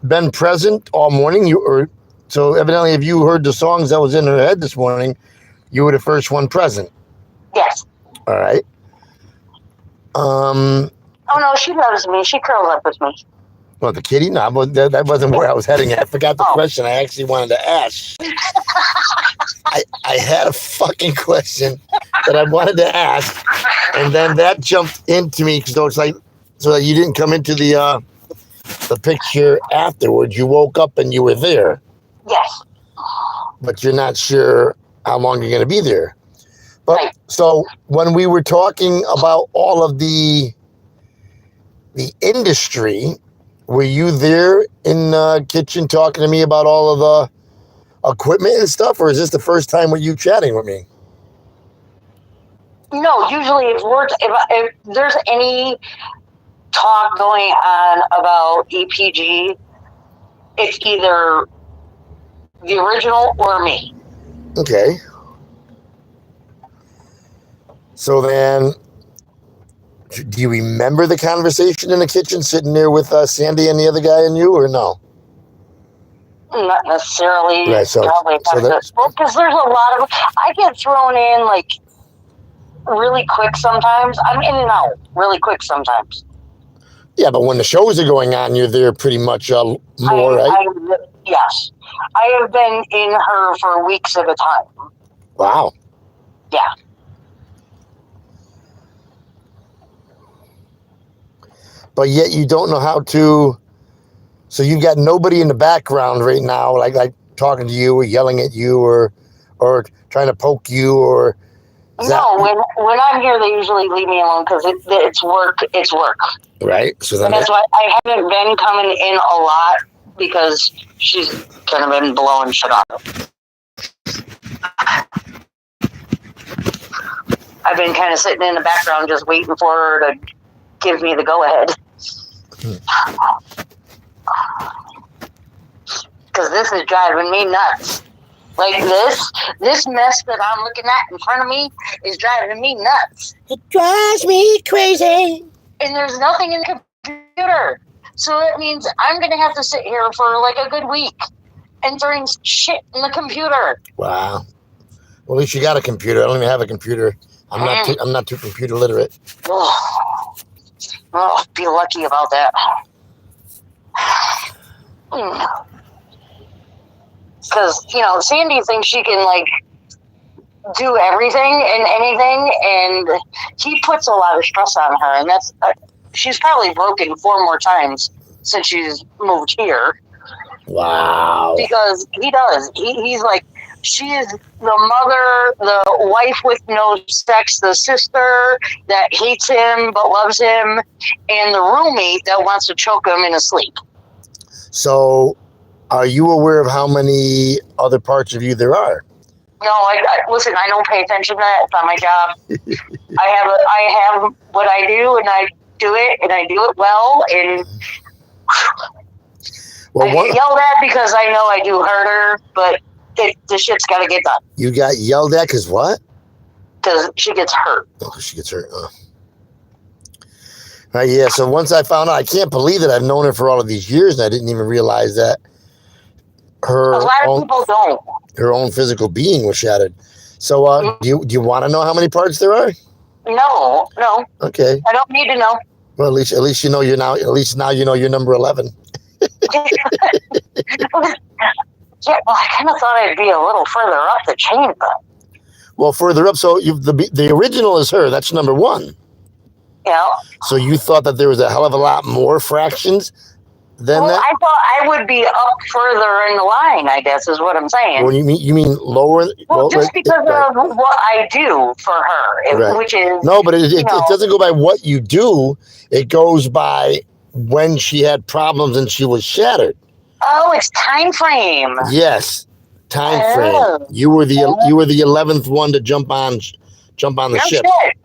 been present all morning? So evidently, if you heard the songs that was in her head this morning, you were the first one present. Yes. All right. Oh no, she loves me. She curls up with me. Well, the kitty? No, but that wasn't where I was heading. I forgot the question I actually wanted to ask. I had a fucking question that I wanted to ask, and then that jumped into me because it's like, so that you didn't come into the picture afterwards. You woke up and you were there. Yes. But you're not sure how long you're going to be there. But right. So when we were talking about all of the industry, were you there in the kitchen talking to me about all of the equipment and stuff, or is this the first time with you chatting with me? No, usually if there's any talk going on about EPG, it's either the original or me. Okay. So then, do you remember the conversation in the kitchen sitting there with Sandy and the other guy and you, or no? Not necessarily. Right, probably because there's a lot of, I get thrown in like really quick sometimes. I'm in and out really quick sometimes. Yeah, but when the shows are going on, you're there pretty much more, right? Yes. I have been in her for weeks at a time. Wow. Yeah. But yet you don't know how to, so you've got nobody in the background right now, like talking to you or yelling at you or trying to poke you or... No, when I'm here, they usually leave me alone because it's work. It's work. Right. So then and that's why I haven't been coming in a lot because she's kind of been blowing shit on. I've been kind of sitting in the background just waiting for her to give me the go-ahead. Because this is driving me nuts. Like this mess that I'm looking at in front of me is driving me nuts. It drives me crazy. And there's nothing in the computer. So that means I'm going to have to sit here for like a good week entering shit in the computer. Wow. Well, at least you got a computer. I don't even have a computer. I'm not too computer literate. Oh, be lucky about that. Because, Sandy thinks she can, like, do everything and anything, and he puts a lot of stress on her, and that's, she's probably broken 4 more times since she's moved here. Wow. Because he does. He's like, she is the mother, the wife with no sex, the sister that hates him but loves him, and the roommate that wants to choke him in his sleep. So... are you aware of how many other parts of you there are? No, listen, I don't pay attention to that. It's not my job. I have what I do, and I do it, and I do it well, and I get yelled at because I know I do hurt her, but the shit's got to get done. You got yelled at because what? Because she gets hurt. Oh, she gets hurt. Oh. Yeah, so once I found out, I can't believe that I've known her for all of these years, and I didn't even realize that a lot of people don't. Her own physical being was shattered. So, do you want to know how many parts there are? No. Okay. I don't need to know. Well, at least you know you're now. At least now you know you're number 11. Yeah. Well, I kind of thought I'd be a little further up the chain, but. Well, further up. So the original is her. That's number 1. Yeah. So you thought that there was a hell of a lot more fractions than that? I thought I would be up further in the line, I guess, is what I'm saying. Well, you mean lower? Well, just because of what I do for her, which is... No, but it doesn't go by what you do. It goes by when she had problems and she was shattered. Oh, it's time frame. Yes, time frame. You were the 11th one to jump on the ship. Shit.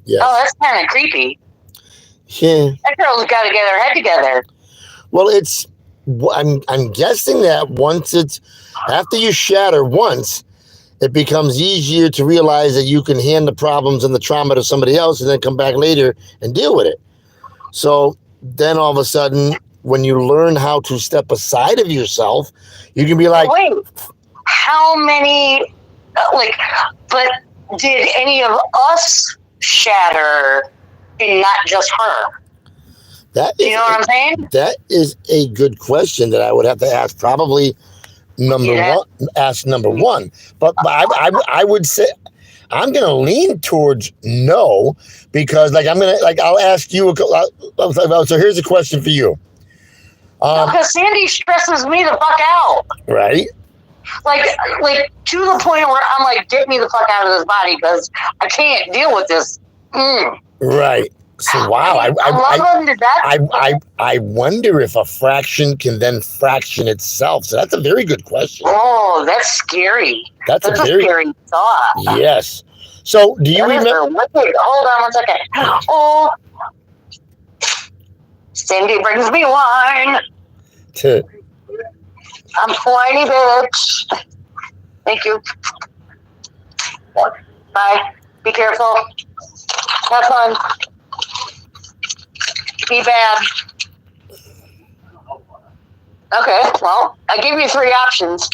Yes. Oh, that's kind of creepy. Yeah. That girl's got to get her head together. Well, I'm guessing that after you shatter once, it becomes easier to realize that you can hand the problems and the trauma to somebody else and then come back later and deal with it. So then all of a sudden, when you learn how to step aside of yourself, you can be like, wait, how many, but did any of us shatter and not just her? Do you know what I'm saying? That is a good question that I would have to ask probably number one. But I would say I'm going to lean towards no, because I'll ask you. So here's a question for you. Because Sandy stresses me the fuck out. Right. Like to the point where I'm like, get me the fuck out of this body because I can't deal with this. Right. So wow, I wonder if a fraction can then fraction itself. So that's a very good question. Oh, that's scary. That's a very scary thought. Yes. So do you remember? Hold on one second. Oh, Cindy brings me wine. I'm whiny bitch. Thank you. Bye. Be careful. Have fun. Be bad. Okay, well, I gave you 3 options.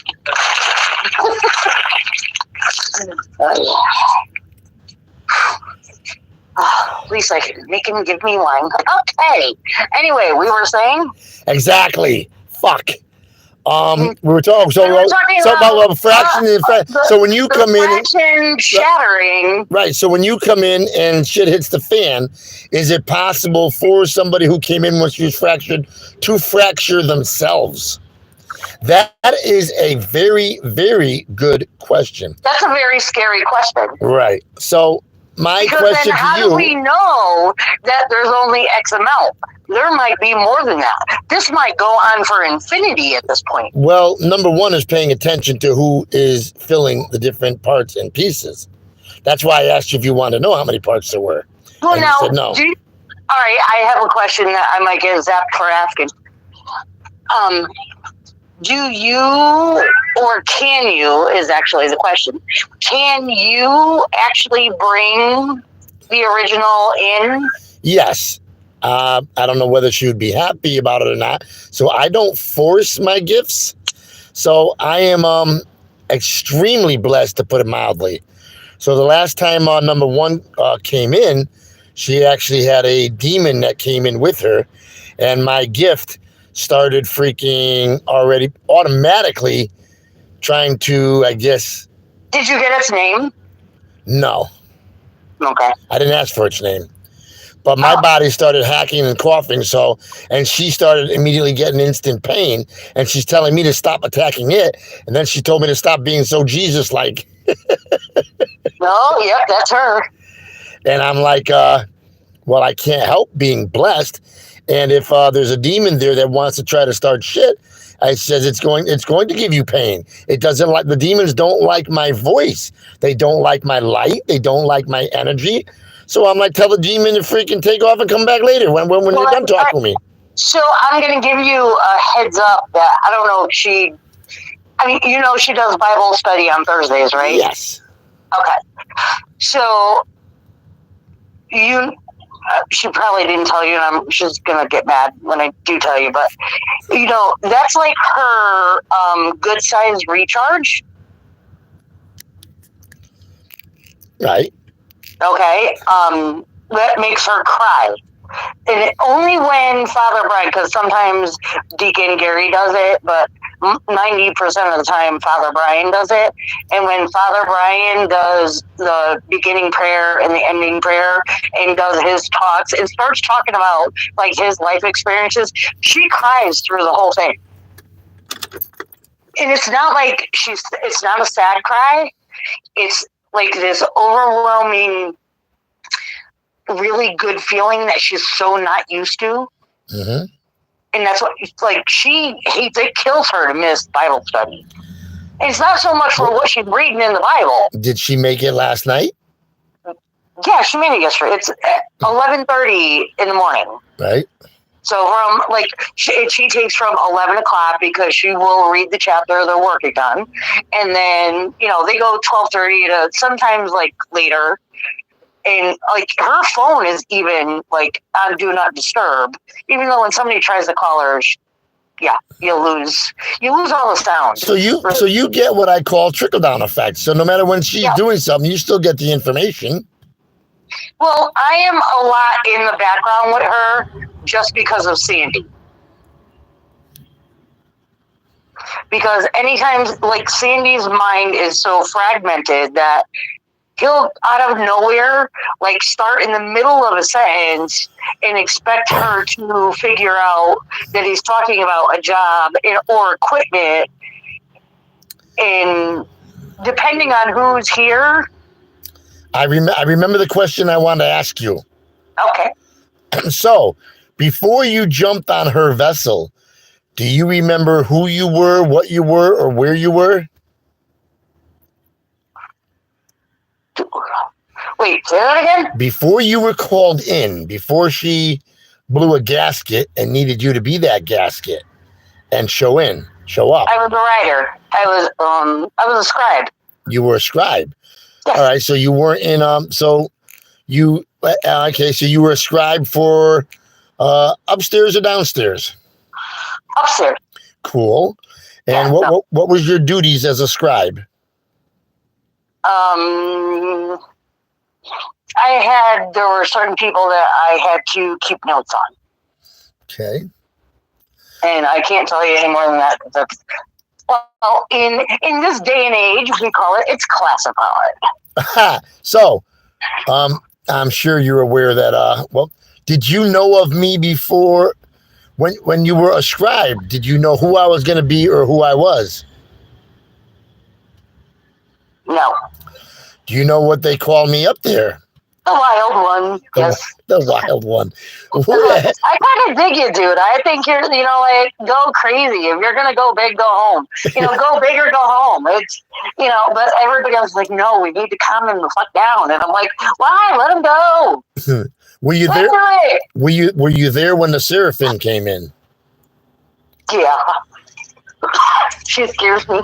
At least I can make him give me wine. Okay. Anyway, we were saying? Exactly. Fuck. We were talking about fraction. So when you come in, shattering. Right. So when you come in and shit hits the fan, is it possible for somebody who came in when she was fractured to fracture themselves? That is a very, very good question. That's a very scary question. Right. So my question then how to you: do we know that there's only X amount? There might be more than that. This might go on for infinity at this point. Well, number one is paying attention to who is filling the different parts and pieces. That's why I asked you if you wanted to know how many parts there were. Well, and now, you said no. All right, I have a question that I might get zapped for asking. Do you, or can you, is actually the question, can you actually bring the original in? Yes. I don't know whether she would be happy about it or not. So I don't force my gifts. So I am extremely blessed, to put it mildly. So the last time number one came in, she actually had a demon that came in with her. And my gift started freaking already automatically trying to, I guess. Did you get its name? No. Okay. I didn't ask for its name. But my body started hacking and coughing, and she started immediately getting instant pain, and she's telling me to stop attacking it, and then she told me to stop being so Jesus-like. Oh, yep, that's her. And I'm like, well, I can't help being blessed, and if there's a demon there that wants to try to start shit, I says it's going to give you pain. It doesn't like, the demons don't like my voice. They don't like my light. They don't like my energy. So I'm like, tell the demon to freaking take off and come back later when you're done talking to me. So I'm going to give you a heads up that I don't know if she does Bible study on Thursdays, right? Yes. Okay. So she probably didn't tell you, and she's going to get mad when I do tell you, but that's like her good size recharge. Right. Okay, that makes her cry. And only when Father Brian, because sometimes Deacon Gary does it, but 90% of the time Father Brian does it. And when Father Brian does the beginning prayer and the ending prayer and does his talks and starts talking about like his life experiences, she cries through the whole thing. And it's not like it's not a sad cry. It's like this overwhelming, really good feeling that she's so not used to. Mm-hmm. And that's what, like, she hates, it kills her to miss Bible study. And it's not so much for what she's reading in the Bible. Did she make it last night? Yeah, she made it yesterday. It's 11:30 in the morning. Right. So from she takes from 11 o'clock because she will read the chapter they're working on, and then they go 12:30 to sometimes like later, And like her phone is even like on do not disturb, even though when somebody tries to call her, you lose all the sound. So you get what I call trickle down effect. So no matter when she's doing something, you still get the information. Well, I am a lot in the background with her just because of Sandy. Because anytime, like, Sandy's mind is so fragmented that he'll, out of nowhere, like, start in the middle of a sentence and expect her to figure out that he's talking about a job or equipment. And depending on who's here. I remember the question I wanted to ask you. Okay. So, before you jumped on her vessel, do you remember who you were, what you were, or where you were? Wait, say that again? Before you were called in, before she blew a gasket and needed you to be that gasket and show up. I was a writer. I was a scribe. You were a scribe. Yes. All right, so you weren't in so you were a scribe for upstairs or downstairs? Upstairs. Cool. And what was your duties as a scribe? There were certain people that I had to keep notes on. Okay. And I can't tell you any more than that. Well, in this day and age, we call it's classified. So, I'm sure you're aware that, did you know of me before when you were a scribe? Did you know who I was going to be or who I was? No. Do you know what they call me up there? The wild one. Yes. The wild one. I kind of dig you, dude. I think you're, like, go crazy. If you're going to go big, go home. Go big or go home. It's, but everybody else is like, no, we need to calm him the fuck down. And I'm like, why? Let him go. Were you there? Were you there when the Seraphim came in? Yeah. She scares me.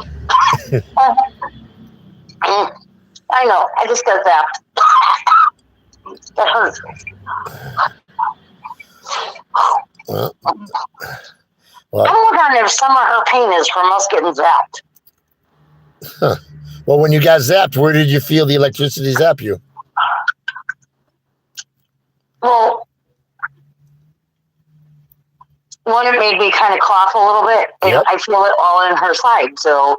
I know. I just got zapped. That hurts. Well, I'm wondering if some of her pain is from us getting zapped. Huh. Well, when you got zapped, where did you feel the electricity zap you? Well, one, it made me kind of cough a little bit, and I feel it all in her side. So,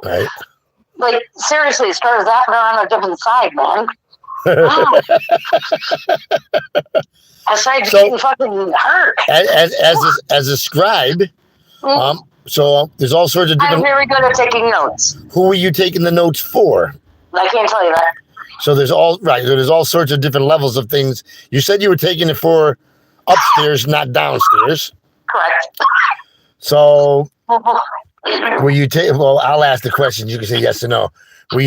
like, seriously, it started zapping her on a different side, man. Wow. Aside from getting fucking hurt. As a scribe, so there's all sorts of different. I'm very good at taking notes. Who were you taking the notes for? I can't tell you that. So there's all sorts of different levels of things. You said you were taking it for upstairs, not downstairs. Correct. So were you taking? Well, I'll ask the question. You can say yes or no. Were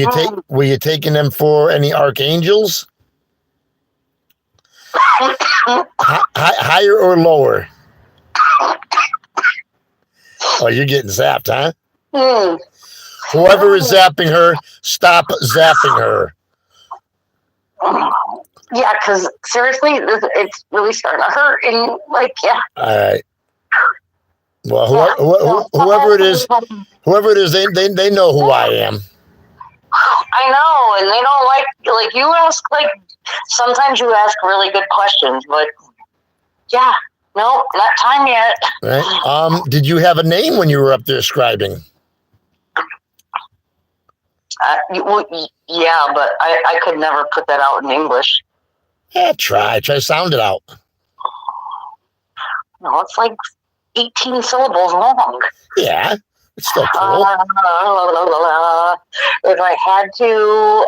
you taking them for any archangels? Higher or lower? Oh, you're getting zapped, huh? Whoever is zapping her, stop zapping her. Yeah, because seriously, it's really starting to hurt. And, like, yeah. All right. Well, whoever it is, they know who I am. I know, and they don't like you ask, like, sometimes you ask really good questions, but yeah, no, not time yet. Right. Did you have a name when you were up there scribing? Yeah, but I could never put that out in English. Yeah, try to sound it out. No, it's like 18 syllables long. Yeah. It's still cool. If I had to,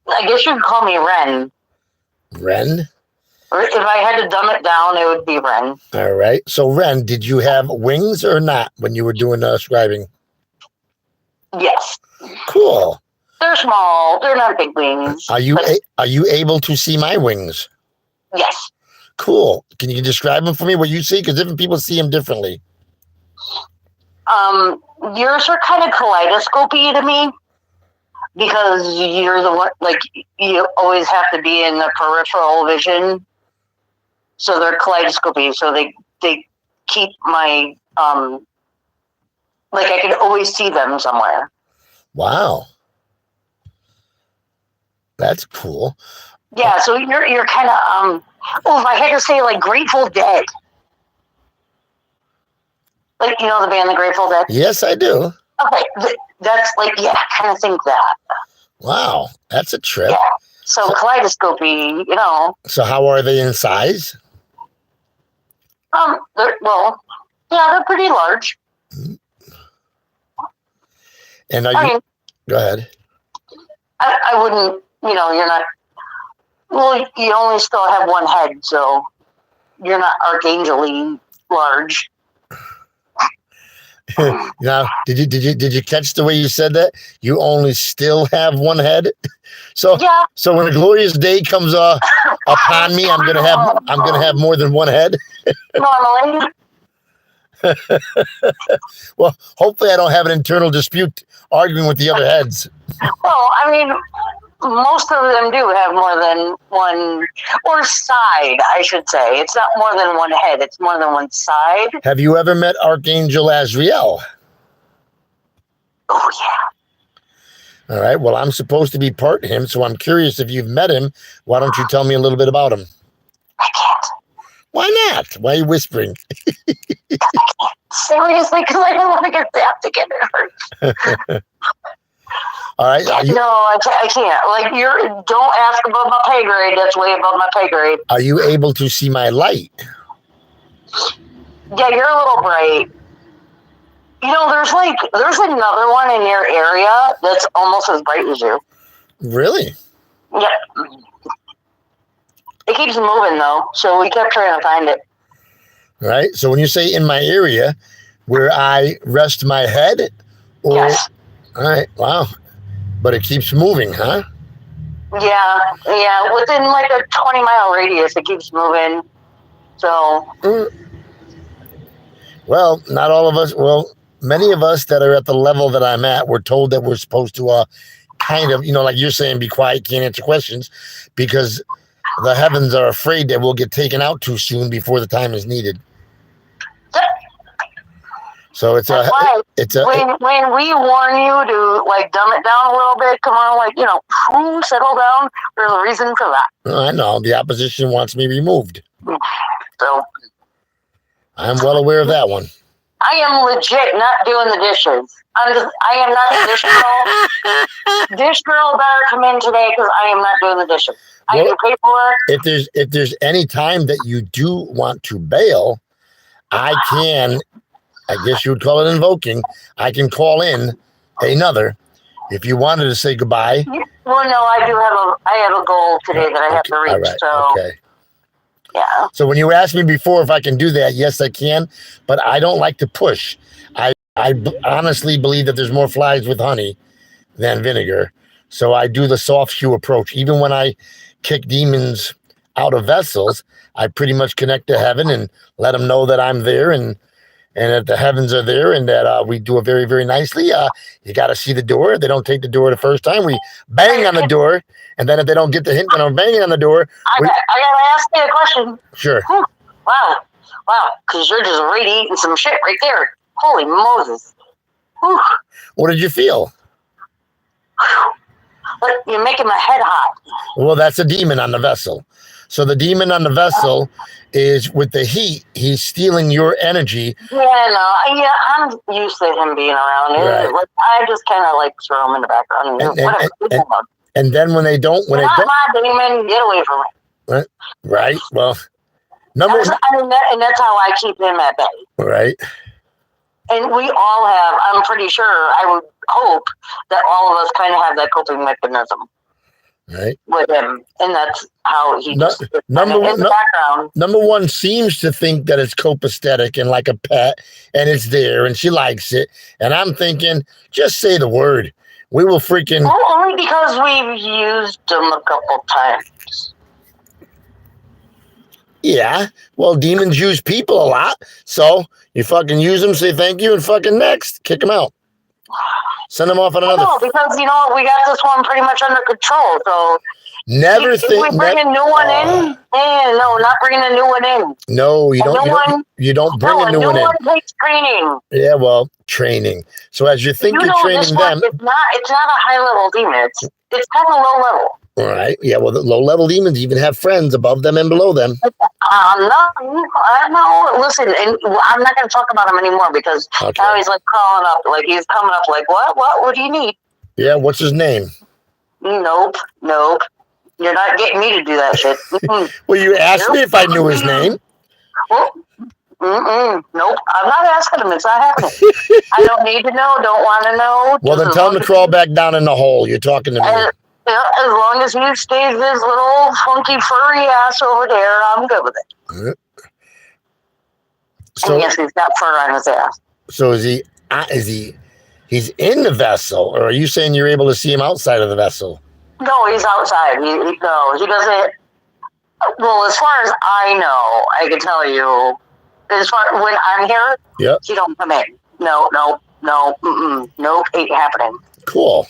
I guess you'd call me Ren. Ren? Or if I had to dumb it down, it would be Ren. All right. So, Ren, did you have wings or not when you were doing scribing? Yes. Cool. They're small. They're not big wings. Are you able to see my wings? Yes. Cool. Can you describe them for me? What you see? Because different people see them differently. Yours are kind of kaleidoscopy to me because you're the one, like, you always have to be in the peripheral vision. So they're kaleidoscopy. So they keep my, like, I can always see them somewhere. Wow. That's cool. Yeah, so you're kind of, if I had to say, like, Grateful Dead. Like, you know the band, The Grateful Dead? Yes, I do. Okay, that's like, yeah, I kind of think that. Wow, that's a trip. Yeah, so kaleidoscopy, you know. So how are they in size? They're pretty large. And are you? Go ahead. I wouldn't, you know, you're not. Well, you only still have one head, so you're not archangel-y large. Now, did you catch the way you said that? You only still have one head. So Yeah. So when a glorious day comes upon me, I'm gonna have more than one head. Normally. Well, hopefully I don't have an internal dispute arguing with the other heads. Well, I mean, most of them do have more than one, or side, I should say. It's not more than one head, it's more than one side. Have you ever met Archangel Azrael? Oh, yeah. All right. Well, I'm supposed to be part him, so I'm curious if you've met him. Why don't you tell me a little bit about him? I can't. Why not? Why are you whispering? Seriously, because I don't want to get zapped again. It hurts. All right. No, I can't. Like, don't ask above my pay grade. That's way above my pay grade. Are you able to see my light? Yeah, you're a little bright. You know, there's another one in your area that's almost as bright as you. Really? Yep. It keeps moving, though, so we kept trying to find it. All right. So when you say in my area, where I rest my head? Or, yes. All right. Wow. But it keeps moving, huh? Yeah. Within like a 20-mile radius, it keeps moving. So. Well, not all of us. Well, many of us that are at the level that I'm at, we're told that we're supposed to kind of, you know, like you're saying, be quiet, can't answer questions, because the heavens are afraid that we'll get taken out too soon before the time is needed. So when we warn you to, like, dumb it down a little bit, come on, like, you know, settle down. There's a reason for that. I know the opposition wants me removed. So I'm well aware of that one. I am legit not doing the dishes. I am not the dish girl. Dish girl better come in today because I am not doing the dishes. I do paperwork. If there's any time that you do want to bail, I guess you would call it invoking. I can call in another if you wanted to say goodbye. Well, no, I have a goal today that I have to reach. All right. So. Okay. Yeah. So when you asked me before if I can do that, yes, I can, but I don't like to push. I honestly believe that there's more flies with honey than vinegar. So I do the soft shoe approach. Even when I kick demons out of vessels, I pretty much connect to heaven and let them know that I'm there and that the heavens are there and that we do it very, very nicely. You got to see the door. If they don't take the door the first time, we bang on the door. And then if they don't get the hint when I'm banging on the door. I got to ask you a question. Sure. Whew. Wow. Because you're just radiating some shit right there. Holy Moses. Whew. What did you feel? You're making my head hot. Well, that's a demon on the vessel. So the demon on the vessel is with the heat, he's stealing your energy. Yeah, I'm used to him being around. Right. I just kind of like throw him in the background. And then when they don't, my demon, get away from me. Right. Well, and that's how I keep him at bay. Right. And we all have, I'm pretty sure, I would hope that all of us kind of have that coping mechanism. Right. With him. And that's how he just number background. Number one seems to think that it's copacetic and like a pet and it's there and she likes it. And I'm thinking, just say the word. We will freaking... Well, only because we've used them a couple times. Yeah. Well, demons use people a lot. So you fucking use them, say thank you, and fucking next. Kick them out. Send them off on another. No, because, we got this one pretty much under control. So Never if think. we bring a new one in, no, not bringing a new one in. No, you don't. You don't bring a new one in. One takes training. Yeah, well, training. So as you think you're training them, it's not a high level demon. It's kind of low level. All right. Yeah. Well, the low level demons even have friends above them and below them. No. Listen, and I'm not going to talk about him anymore because now he's like crawling up, like he's coming up, like what do you need? Yeah. What's his name? Nope. You're not getting me to do that shit. Well, you asked me if I knew his name. Nope. I'm not asking him. It's not happening. I don't need to know. Don't want to know. Well, then tell him to crawl back down in the hole. You're talking to me. As long as he stays his little funky furry ass over there, I'm good with it. So, and yes, he's got fur on his ass. So he's in the vessel, or are you saying you're able to see him outside of the vessel? No, he's outside. He doesn't. Well, as far as I know, I can tell you, as far when I'm here, he don't come in. No, nope, ain't happening. Cool.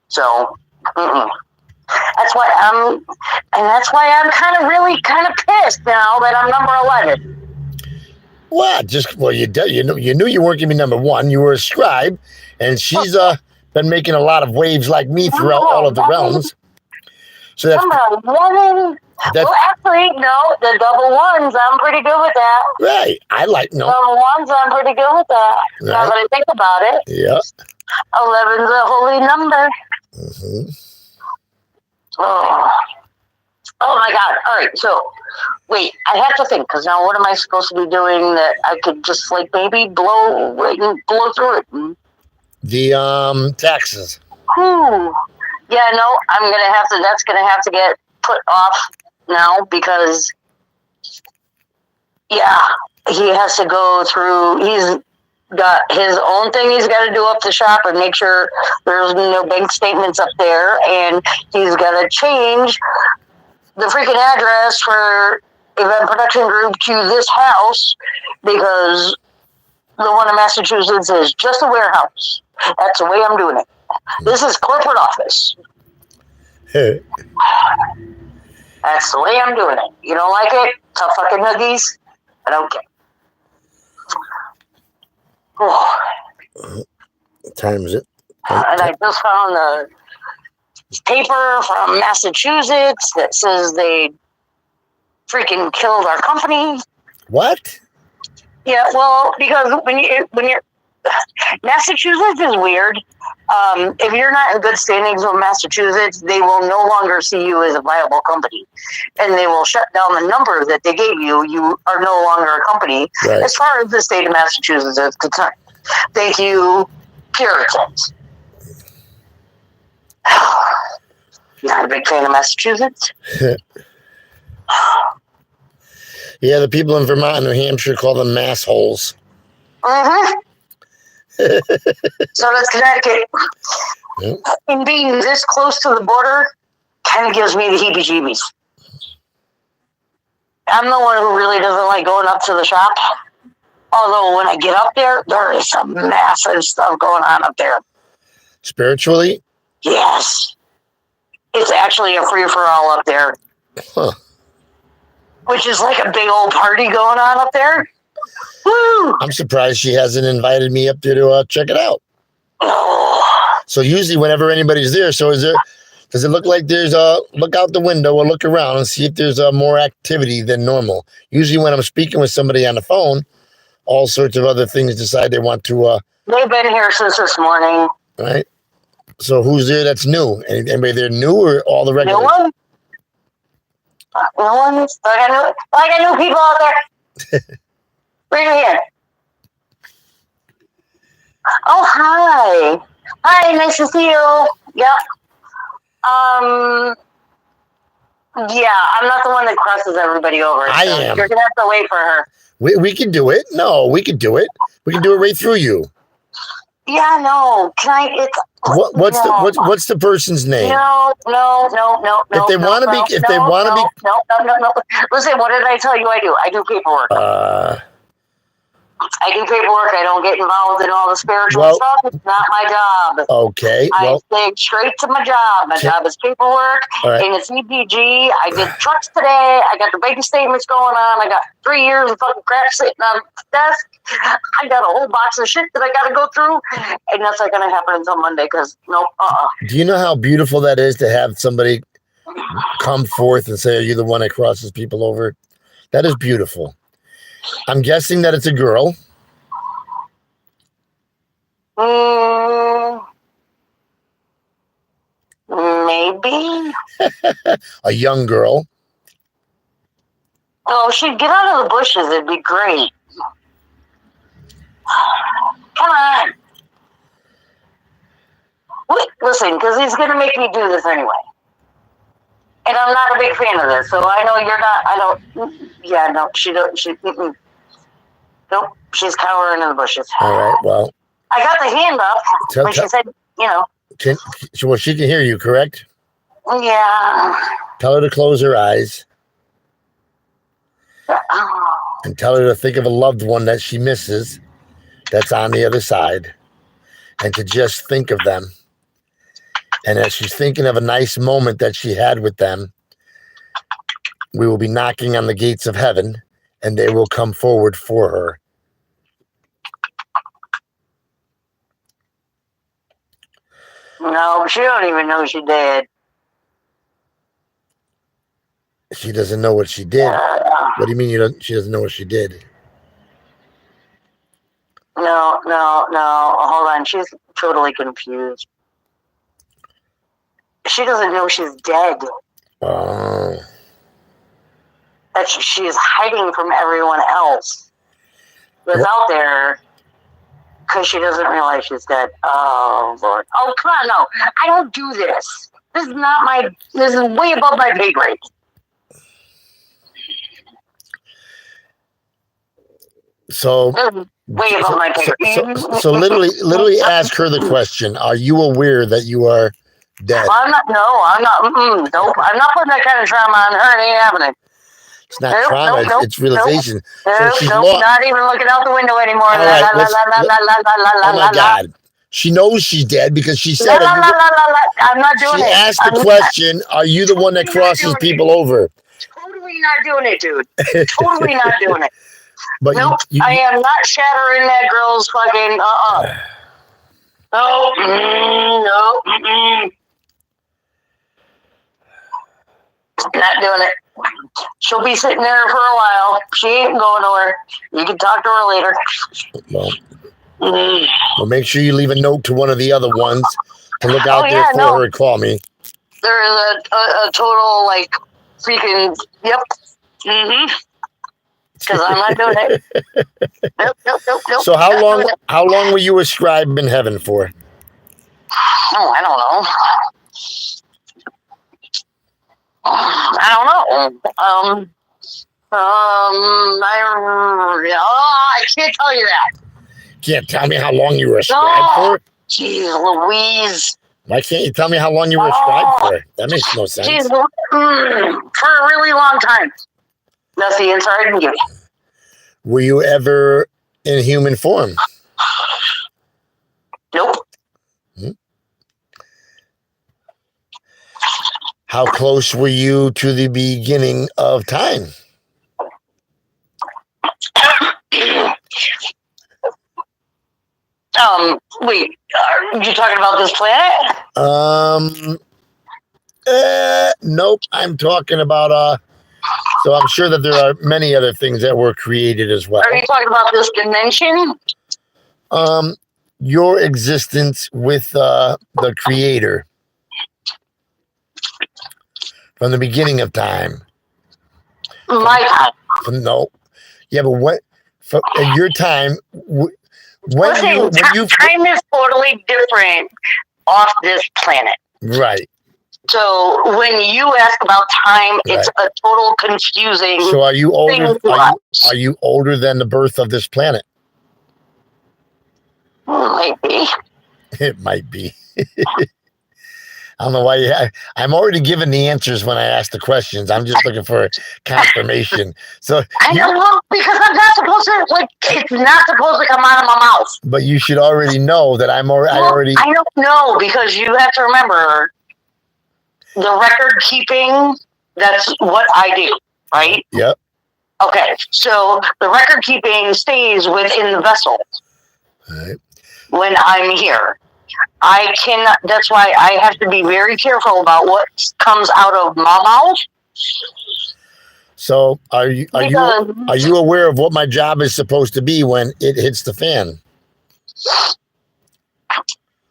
So, that's why I'm kind of pissed now that I'm number 11. What? You knew you weren't gonna be number 1. You were a scribe, and she's been making a lot of waves like me throughout all of the realms. So that's number 1. Well, actually, no, the double ones, I'm pretty good with that. Right. Double ones, I'm pretty good with that. Right. Now that I think about it. Yeah. 11's a holy number. Mm-hmm. Oh my God. All right. So, wait, I have to think, because now what am I supposed to be doing that I could just, like, maybe blow through it? The taxes. Yeah, no, that's going to have to get put off now because, yeah, he has to go through, he's got his own thing he's got to do up the shop and make sure there's no bank statements up there, and he's got to change the freaking address for Event Production Group to this house because the one in Massachusetts is just a warehouse. That's the way I'm doing it. This is corporate office. That's the way I'm doing it. You don't like it? Tough fucking nuggies. I don't care. What time is it? And I just found the paper from Massachusetts that says they freaking killed our company. What? Yeah, well, because when you're Massachusetts is weird. If you're not in good standings with Massachusetts, they will no longer see you as a viable company, and they will shut down the number that they gave you. You are no longer a company, right, as far as the state of Massachusetts is concerned. Thank you, Puritans. Not a big fan of Massachusetts. Yeah, the people in Vermont and New Hampshire call them massholes. Mm-hmm. So does Connecticut. Yep. And being this close to the border kind of gives me the heebie-jeebies. I'm the one who really doesn't like going up to the shop. Although when I get up there, there is some massive stuff going on up there. Spiritually? Yes. It's actually a free-for-all up there. Huh. Which is like a big old party going on up there. Woo! I'm surprised she hasn't invited me up there to check it out. Oh. So usually whenever anybody's there, does it look like there's look out the window or look around and see if there's more activity than normal? Usually when I'm speaking with somebody on the phone, all sorts of other things decide they want to... They've been here since this morning. Right. So who's there that's new? Anybody there new or all the regulars? No one? No one? Like I knew people out there. Raise your hand. Oh, hi. Hi, nice to see you. Yeah. Yeah, I'm not the one that crosses everybody over. I am. You're going to have to wait for her. We can do it. No, we can do it. We can do it right through you. Yeah, no. Can I? It's what's the person's name? No. If they want to be, No. Listen, what did I tell you? I do. I do paperwork. I do paperwork. I don't get involved in all the spiritual stuff. It's not my job. Okay. I stick straight to my job. My job is paperwork, and it's EPG. I did trucks today. I got the bank statements going on. I got 3 years of fucking crap sitting on the desk. I got a whole box of shit that I got to go through, and that's not going to happen until Monday because nope. Do you know how beautiful that is to have somebody come forth and say, "Are you the one that crosses people over?" That is beautiful. I'm guessing that it's a girl. Maybe. A young girl. Oh, she'd get out of the bushes. It'd be great. Come on. Wait, listen, because he's going to make me do this anyway. And I'm not a big fan of this, so I know you're not. I don't. Yeah, no, she don't. Nope, she's cowering in the bushes. All right, well. I got the hand up when she said, Well, she can hear you, correct? Yeah. Tell her to close her eyes. And tell her to think of a loved one that she misses that's on the other side. And to just think of them. And as she's thinking of a nice moment that she had with them, we will be knocking on the gates of heaven and they will come forward for her. No, she don't even know she did. She doesn't know what she did. What do you mean she doesn't know what she did? No. Hold on. She's totally confused. She doesn't know she's dead. Oh. That she's hiding from everyone else that's out there because she doesn't realize she's dead. Oh, Lord. Oh, come on. No, I don't do this. This is way above my pay grade. So literally ask her the question: are you aware that you are dead? I'm not. Nope. I'm not putting that kind of trauma on her. It ain't happening. It's not trauma. It's realization. She's not even looking out the window anymore. Oh my God. She knows she's dead because she said I'm not doing it. She asked the question: are you the one that crosses people over? Totally not doing it, dude. Totally not doing it. But nope, I am not shattering that girl's fucking No. Not doing it. She'll be sitting there for a while. She ain't going nowhere. You can talk to her later. Well, make sure you leave a note to one of the other ones to look out there for her and call me. There is a total freaking yep. Because I'm not doing it. Nope. So how long were you a scribe in heaven for? Oh, I don't know. I can't tell you that. Can't tell me how long you were a scribe for? Jeez Louise. Why can't you tell me how long you were a scribe for? That makes no sense. Jeez, for a really long time. That's the answer I can give you. Were you ever in human form? Nope. How close were you to the beginning of time? Wait, are you talking about this planet? Nope. I'm talking about so I'm sure that there are many other things that were created as well. Are you talking about this dimension? Your existence with the creator from the beginning of time. My time. No. Yeah, but what your time Listen, time is totally different off this planet. Right. So when you ask about time, it's a total confusing. So are you older? Are you older than the birth of this planet? Might be. It might be. I don't know why I'm already given the answers when I ask the questions. I'm just looking for confirmation. So I know, because I'm not supposed to, like, it's not supposed to come out of my mouth. But you should already know that I don't know, because you have to remember the record keeping, that's what I do, right? Yep. Okay, so the record keeping stays within the vessel. All right. When I'm here. I cannot, that's why I have to be very careful about what comes out of my mouth. So are you aware of what my job is supposed to be when it hits the fan?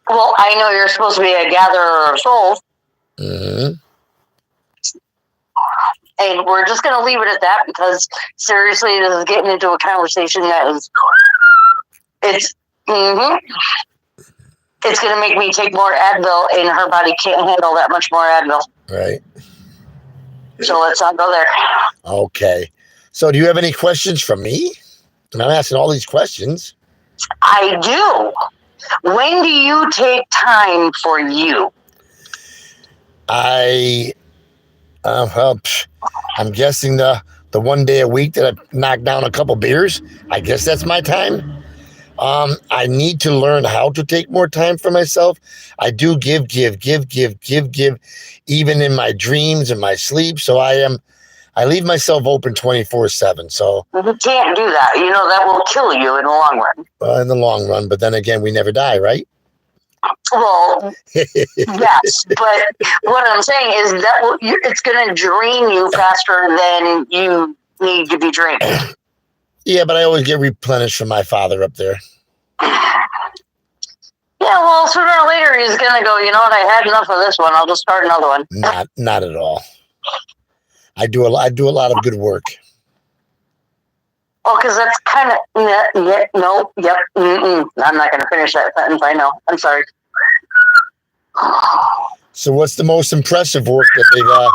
Well, I know you're supposed to be a gatherer of souls. Mm-hmm. And we're just going to leave it at that, because seriously, this is getting into a conversation that is, it's going to make me take more Advil, and her body can't handle that much more Advil. Right. So let's not go there. Okay. So do you have any questions from me? And I'm asking all these questions. I do. When do you take time for you? I'm guessing the one day a week that I knock down a couple beers. I guess that's my time. I need to learn how to take more time for myself. I do give, even in my dreams and my sleep. So I leave myself open 24/7. So you can't do that. You know, that will kill you in the long run. In the long run, but then again, we never die, right? Well, yes, but what I'm saying is that it's going to drain you faster than you need to be drained. Yeah, but I always get replenished from my father up there. Yeah, well, sooner or later he's going to go, you know what, I had enough of this one. I'll just start another one. Not at all. I do a lot of good work. Well, because that's kind of, I'm not going to finish that sentence, I know. I'm sorry. So what's the most impressive work that they've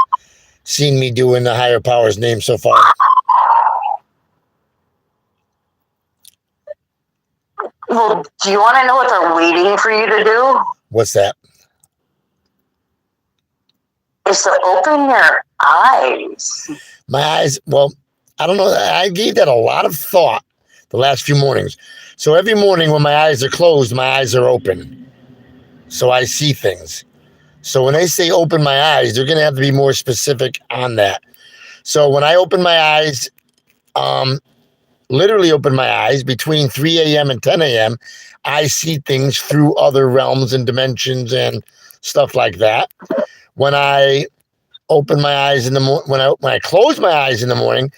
seen me do in the higher power's name so far? Well, do you want to know what they're waiting for you to do? What's that? Is to open your eyes. My eyes, well, I don't know. I gave that a lot of thought the last few mornings. So every morning when my eyes are closed, my eyes are open. So I see things. So when they say open my eyes, they're going to have to be more specific on that. So when I open my eyes, literally open my eyes between 3 a.m. and 10 a.m., I see things through other realms and dimensions and stuff like that. When I open my eyes in the morning, when I close my eyes in the morning,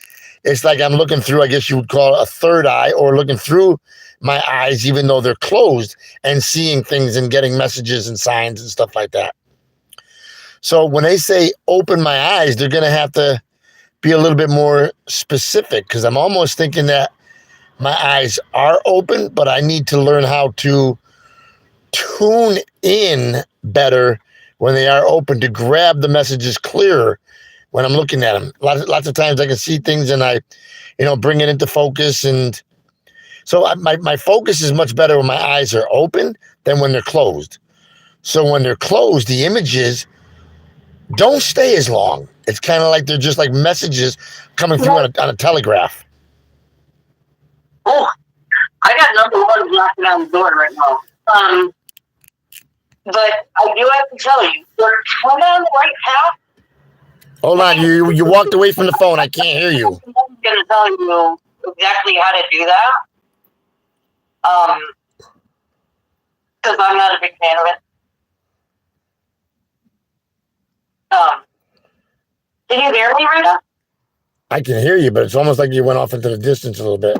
it's like I'm looking through, I guess you would call it a third eye, or looking through my eyes, even though they're closed, and seeing things and getting messages and signs and stuff like that. So when they say open my eyes, they're going to have to be a little bit more specific, because I'm almost thinking that my eyes are open, but I need to learn how to tune in better when they are open, to grab the messages clearer when I'm looking at them. Lots of times I can see things and I, bring it into focus. And so my focus is much better when my eyes are open than when they're closed. So when they're closed, the images don't stay as long. It's kind of like they're just like messages coming through on a telegraph. Oh, I got number one knocking on the door right now. But I do have to tell you, you're on the right path. Hold on, you walked away from the phone. I can't hear you. I'm going to tell you exactly how to do that. Because I'm not a big fan of it. Can you hear me, Rita? I can hear you, but it's almost like you went off into the distance a little bit.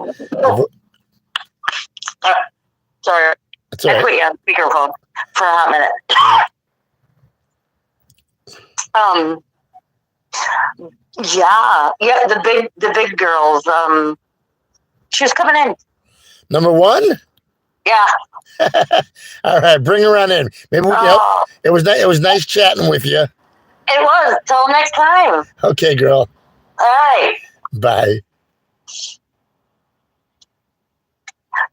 Sorry. That's all right. I put you on speakerphone for a hot minute. Yeah, the big girls. She was coming in. Number one? Yeah. All right, bring her on in. Maybe it was nice chatting with you. It was. Till next time. Okay, girl. All right. Bye.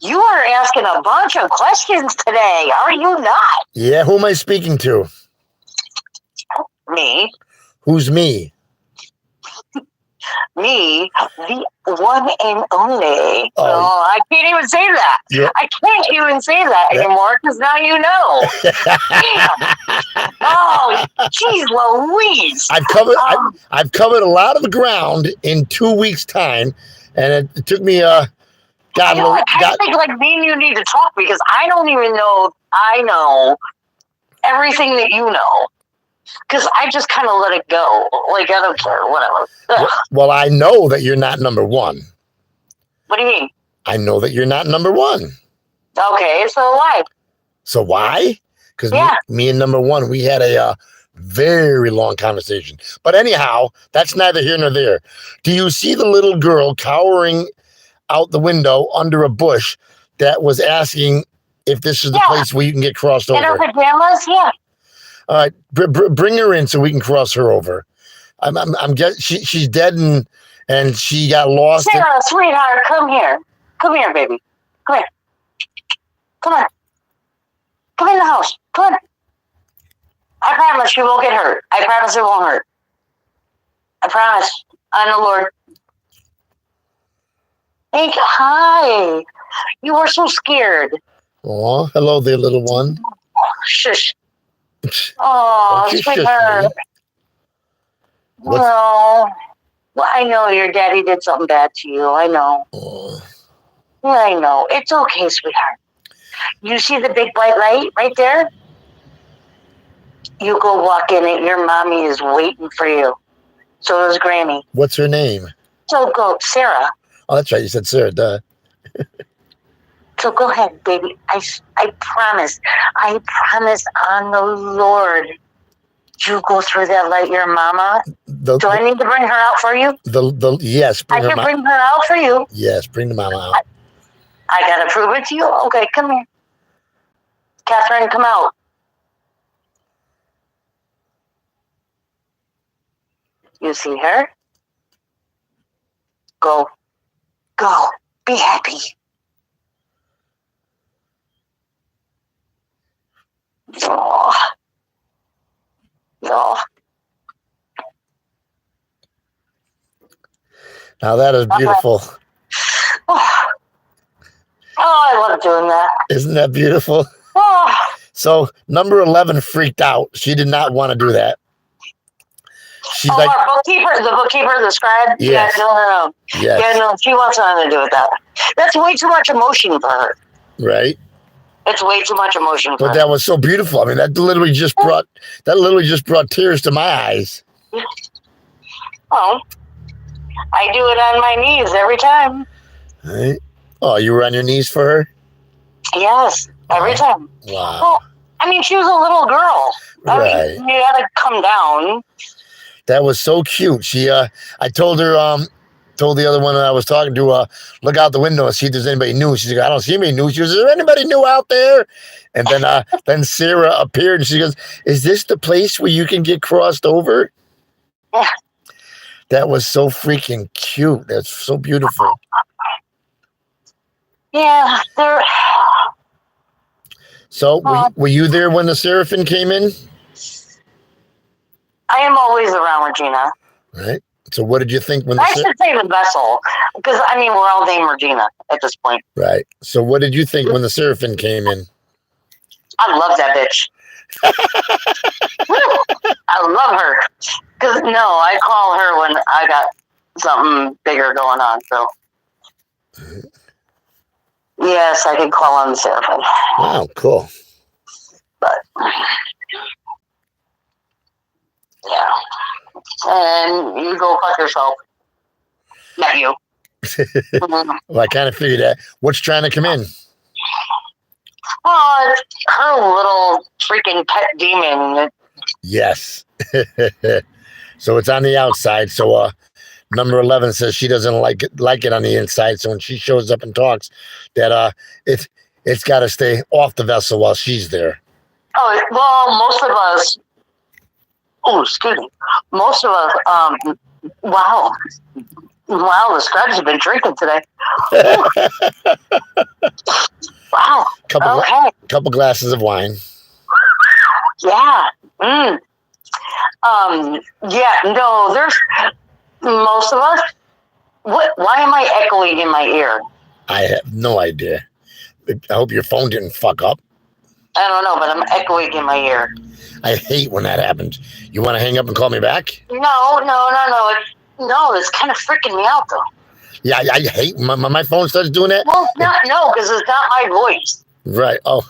You are asking a bunch of questions today, are you not? Yeah, who am I speaking to? Me. Who's me? Me, the one and only. Oh. Oh, I can't even say that. Yeah. I can't even say that anymore because now you know. Damn. Oh, jeez Louise. I've covered a lot of the ground in 2 weeks' time, and it took me I think like me and you need to talk because I don't even know if I know everything that you know. Because I just kind of let it go. Like, I don't care, whatever. Well, I know that you're not number one. What do you mean? I know that you're not number one. Okay, so why? So why? Because me and number one, we had a very long conversation. But anyhow, that's neither here nor there. Do you see the little girl cowering out the window under a bush that was asking if this is the place where you can get crossed over? In her pajamas? Yeah. All right, bring her in so we can cross her over. She's dead and she got lost. Sarah, sweetheart, come here. Come here, baby. Come here. Come on. Come in the house. Come on. I promise you won't get hurt. I promise it won't hurt. I promise. On the Lord. Hey, hi. You were so scared. Oh, hello there, little one. Shush. Oh, sweetheart. No. Well, I know your daddy did something bad to you. I know. Oh. I know. It's okay, sweetheart. You see the big white light right there? You go walk in it. Your mommy is waiting for you. So is Granny. What's her name? So go, Sarah. Oh, that's right. You said Sarah, duh. So go ahead, baby. I promise. I promise on the Lord. You go through that light, your mama. Do I need to bring her out for you? Yes. I can bring her out for you. Yes, bring the mama out. I gotta prove it to you. Okay, come here. Catherine, come out. You see her? Go. Go. Be happy. Oh. Oh. Now that is beautiful. Oh, I love doing that. Isn't that beautiful? Oh. So number 11 freaked out. She did not want to do that. She's our bookkeeper, the scribe? Yes. Yeah, no. Yes. Yeah, no, she wants nothing to do with that. That's way too much emotion for her. Right. It's way too much emotion for her. But that was so beautiful. I mean, that literally just brought tears to my eyes. Oh, I do it on my knees every time. Right. Oh, you were on your knees for her? Yes, every time. Wow. Well, I mean, she was a little girl. Right. I mean, you gotta come down. That was so cute. I told her, told the other one that I was talking to, look out the window and see if there's anybody new. She's like, I don't see anybody new. She goes, is there anybody new out there? And then Sarah appeared and she goes, is this the place where you can get crossed over? Yeah. That was so freaking cute. That's so beautiful. Yeah, they're... So, were you there when the Seraphim came in? I am always around Regina. Right. So what did you think when I should say the vessel, because, I mean, we're all named Regina at this point. Right. So what did you think when the Seraphim came in? I love that bitch. I love her. Because, no, I call her when I got something bigger going on, so... Yes, I can call on the Seraphim. Wow, cool. But... yeah. And you go fuck yourself. Not you. Well, I kind of figured that. What's trying to come in? Oh, it's her little freaking pet demon. Yes. So it's on the outside. So number 11 says she doesn't like it on the inside. So when she shows up and talks, that it's got to stay off the vessel while she's there. Oh, well, most of us. Oh, excuse me. Most of us. Wow, the scribes have been drinking today. Wow. Couple glasses of wine. Yeah. Yeah. No. There's most of us. What? Why am I echoing in my ear? I have no idea. I hope your phone didn't fuck up. I don't know, but I'm echoing in my ear. I hate when that happens. You want to hang up and call me back? No. It's kind of freaking me out, though. Yeah, I hate my phone starts doing that. Well, because it's not my voice. Right. Oh,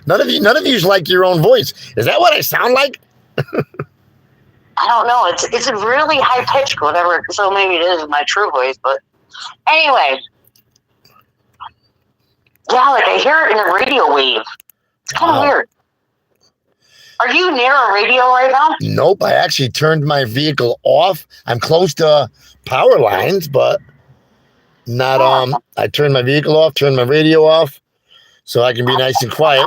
none of you like your own voice. Is that what I sound like? I don't know. It's a really high pitched, whatever. So maybe it is my true voice. But anyway, yeah, like I hear it in a radio wave. It's kind of weird. Are you near a radio right now? Nope. I actually turned my vehicle off. I'm close to power lines, but not. I turned my vehicle off, turned my radio off, so I can be nice and quiet.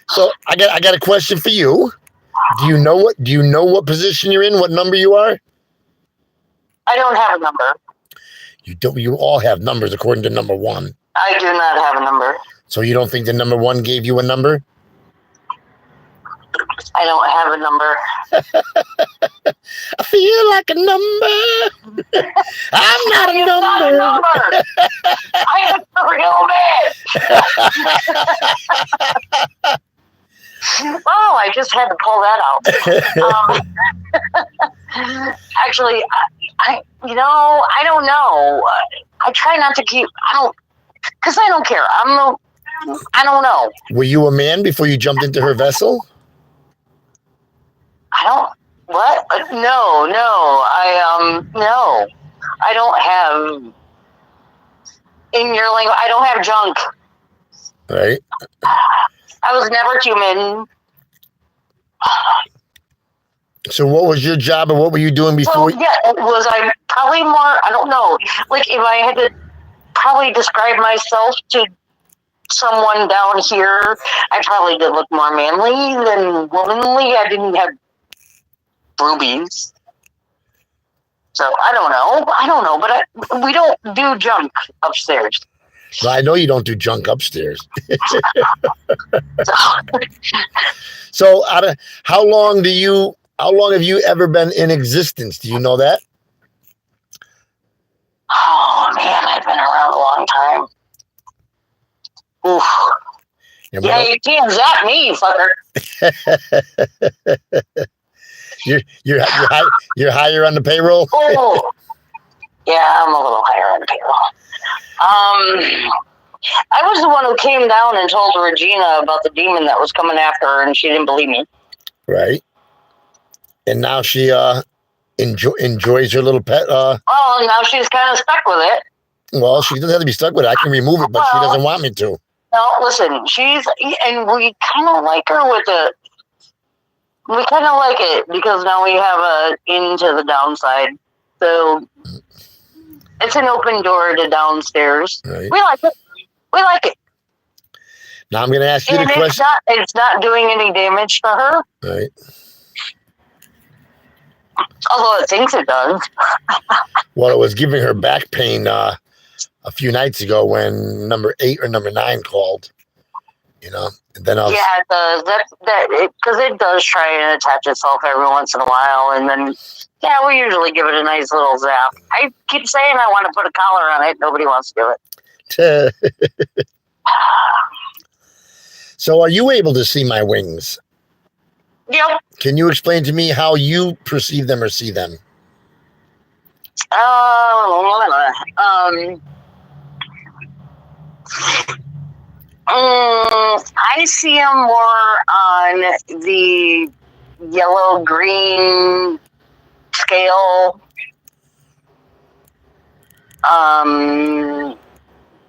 So I got a question for you. Do you know what position you're in? What number you are? I don't have a number. You don't. You all have numbers according to number one. I do not have a number. So you don't think the number one gave you a number? I don't have a number. I feel like a number. I'm not a number. I am a real man. Oh, I just had to pull that out. Actually, I don't know. I try not to keep. Because I don't care. I don't know. Were you a man before you jumped into her vessel? What? No. No. I don't have. In your language, I don't have junk. Right. I was never human. So what was your job and what were you doing before? Well, yeah, was I probably more, I don't know. Like if I had to probably describe myself to someone down here, I probably did look more manly than womanly. I didn't have boobies. So I don't know, but we don't do junk upstairs. Well, I know you don't do junk upstairs. So how long have you ever been in existence? Do you know that? Oh man, I've been around a long time. Oof. Yeah, you can't zap me, fucker. You're higher on the payroll? Oh, yeah, I'm a little higher on the payroll. I was the one who came down and told Regina about the demon that was coming after her, and she didn't believe me. Right. And now she enjoys her little pet. Well, now she's kind of stuck with it. Well, she doesn't have to be stuck with it. I can remove it, but she doesn't want me to. No, listen, and we kind of like her with it. We kind of like it because now we have a into the downside. So it's an open door to downstairs. Right. We like it. Now I'm going to ask you the question. It's not doing any damage to her. Right. Although it thinks it does. Well, it was giving her back pain a few nights ago when number 8 or number 9 called. And then it does. Because it does try and attach itself every once in a while, and then we usually give it a nice little zap. I keep saying I want to put a collar on it. Nobody wants to do it. So, are you able to see my wings? Yep. Can you explain to me how you perceive them or see them? I see them more on the yellow-green scale.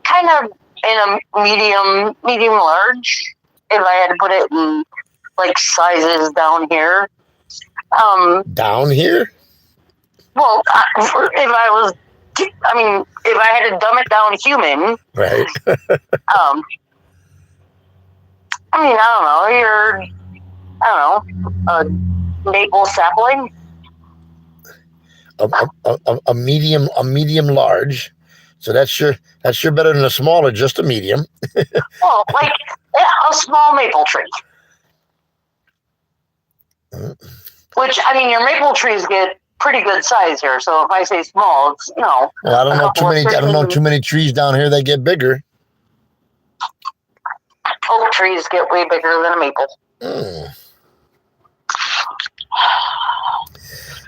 Kind of in a medium large. If I had to put it in like sizes down here. Down here? Well, if I had to dumb it down human. Right. A maple sapling. A medium large. So that's sure better than a small or just a medium. Well, like a small maple tree. Which, I mean, your maple trees get pretty good size here. So if I say small, it's, Well, I don't know too many trees down here that get bigger. Oak trees get way bigger than a maple.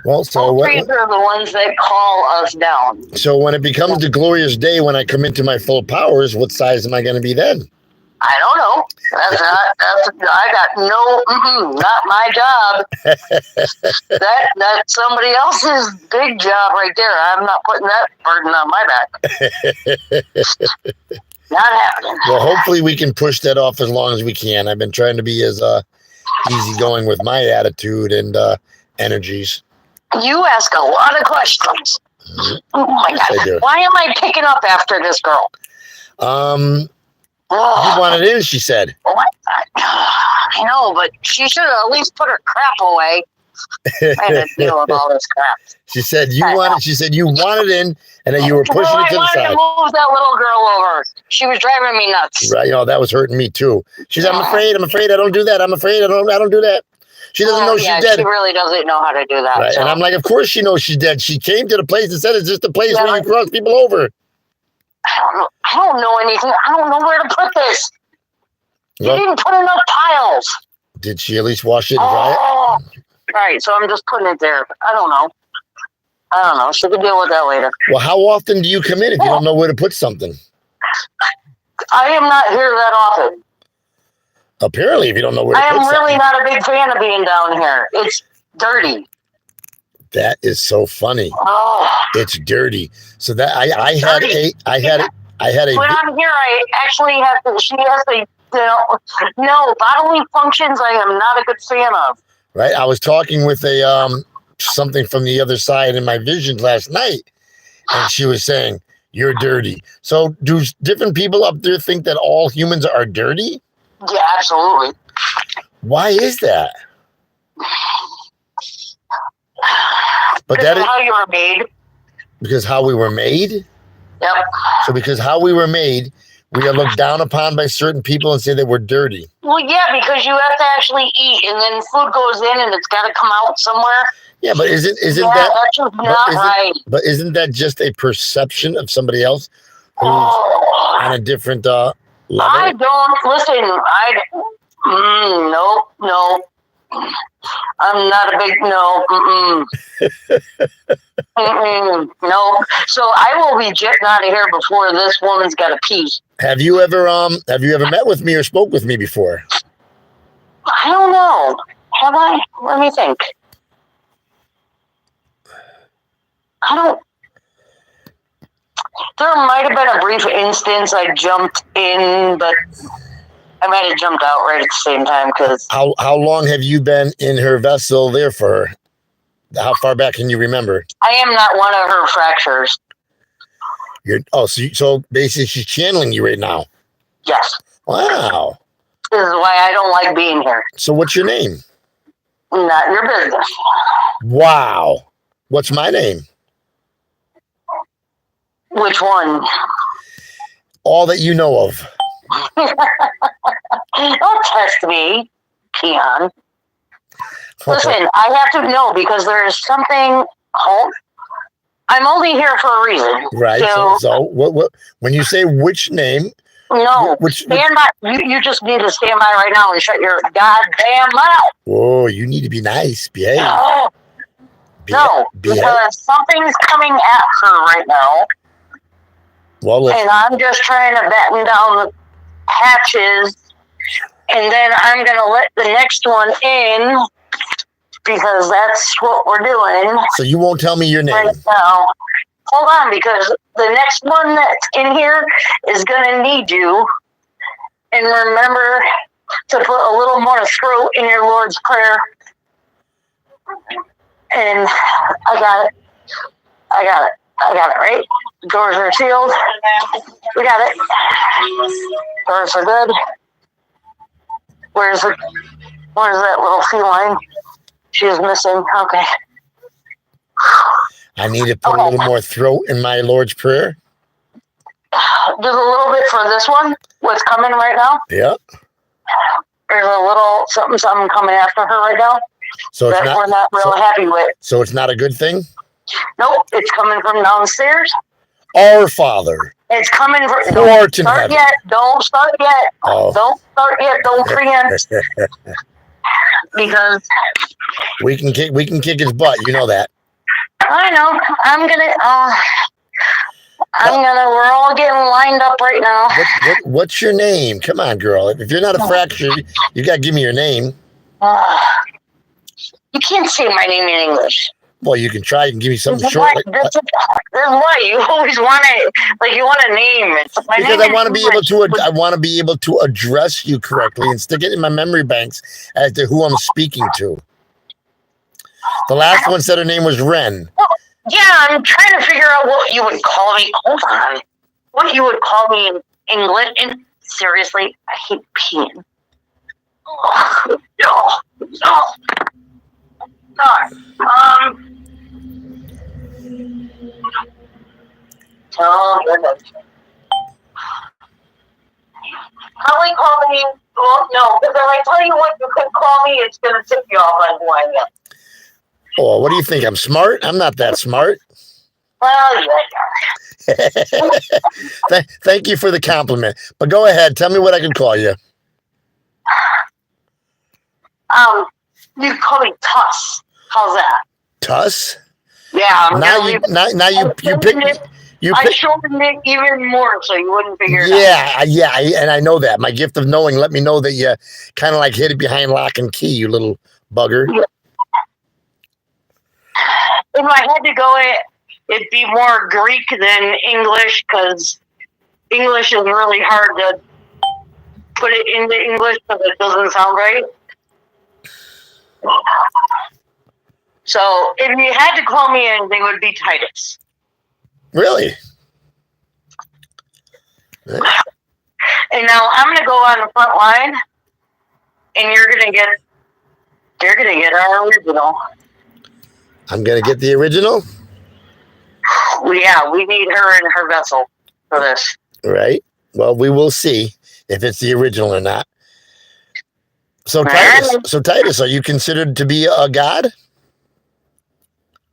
Well, so oak trees are the ones that call us down. So when it becomes the glorious day when I come into my full powers, what size am I going to be then? I don't know. I got not my job. That's somebody else's big job right there. I'm not putting that burden on my back. Not happening. Well, hopefully we can push that off as long as we can. I've been trying to be as easygoing with my attitude and energies. You ask a lot of questions. Oh my God! Why am I picking up after this girl? You wanted in, she said. What? I know, but she should have at least put her crap away. I had to deal with all this crap. She said you wanted in, and then you were pushing it to the side. I wanted to move that little girl over. She was driving me nuts. Right, that was hurting me too. She said, I'm afraid, I don't do that. I'm afraid, I don't do that. She doesn't know she's dead. She really doesn't know how to do that. Right. So. And I'm like, of course she knows she's dead. She came to the place and said it's just a place where you cross people over. I don't know anything. I don't know where to put this. You didn't put enough piles. Did she at least wash it and dry it? All right, so I'm just putting it there. I don't know. She can deal with that later. Well, how often do you come in if you don't know where to put something? I am not here that often. Apparently, if you don't know where to put something. I am really not a big fan of being down here. It's dirty. That is so funny. Oh. It's dirty. So that I had a. When I'm here, I actually have to. She has to. No bodily functions. I am not a good fan of. Right. I was talking with a something from the other side in my visions last night, and she was saying you're dirty. So do different people up there think that all humans are dirty? Yeah, absolutely. Why is that? But that is how you were made. Because how we were made? Yep. So because how we were made, we are looked down upon by certain people and say that we're dirty. Well, yeah, because you have to actually eat, and then food goes in, and it's got to come out somewhere. Yeah, but isn't that's just right. But isn't that just a perception of somebody else who's on a different level? I don't listen. No. I'm not a big no. No. So I will be jetting out of here before this woman's got a pee. Have you ever met with me or spoke with me before? I don't know. Have I? Let me think. There might have been a brief instance I jumped in, but I might have jumped out right at the same time. Because how long have you been in her vessel there for? How far back can you remember? I am not one of her fractures. So basically she's channeling you right now. Yes. Wow. This is why I don't like being here. So what's your name? Not your business. Wow. What's my name? Which one? All that you know of. Don't test me, Keon. Listen, I have to know because there's something. I'm only here for a reason. Right. So what? When you say which name? No. Stand by. You just need to stand by right now and shut your goddamn mouth. Whoa! You need to be nice. Behave. No, because something's coming at her right now. Well, and I'm just trying to batten down the hatches, and then I'm going to let the next one in because that's what we're doing. So you won't tell me your name? Right now. Hold on, because the next one that's in here is going to need you. And remember to put a little more throat in your Lord's Prayer. And I got it, right? Doors are sealed. We got it. Doors are good. Where's that little feline? She's missing. Okay. I need to put a little more throat in my Lord's Prayer. There's a little bit for this one. What's coming right now? Yeah. There's a little something coming after her right now. So it's we're not real happy with. So it's not a good thing? Nope, it's coming from downstairs. Our Father. It's coming from. Don't start yet. Don't start yet. Oh. Don't start yet. Don't preempt. Because we can kick his butt. You know that. I know. We're all getting lined up right now. What's your name? Come on, girl. If you're not a fracture, you got to give me your name. You can't say my name in English. Well, you can try. You can give me something short. That's why you always want it. Like you want a name. Because I want to be able to. I want to be able to address you correctly and stick it in my memory banks as to who I'm speaking to. The last one said her name was Ren. Yeah, I'm trying to figure out what you would call me. Hold on. What you would call me in English. And seriously, I hate peeing. Oh, no. Oh, goodness. Probably call me. Well, no, because if I tell you what you could call me, it's going to tip you off on who I am. Oh, what do you think? I'm smart? I'm not that smart. Well, yeah. Thank you for the compliment. But go ahead. Tell me what I can call you. You call me Tuss. How's that? Tuss? Yeah. Now you pick. I shortened it even more so you wouldn't figure it out. Yeah, and I know that. My gift of knowing let me know that you kind of like hid it behind lock and key, you little bugger. Yeah. If I had to go, it'd be more Greek than English because English is really hard to put it into English because it doesn't sound right. So if you had to call me in, they would be Titus. Really? And now I'm going to go on the front line, and you're going to get our original. I'm going to get the original? Yeah, we need her in her vessel for this. Right. Well, we will see if it's the original or not. So Titus, are you considered to be a god?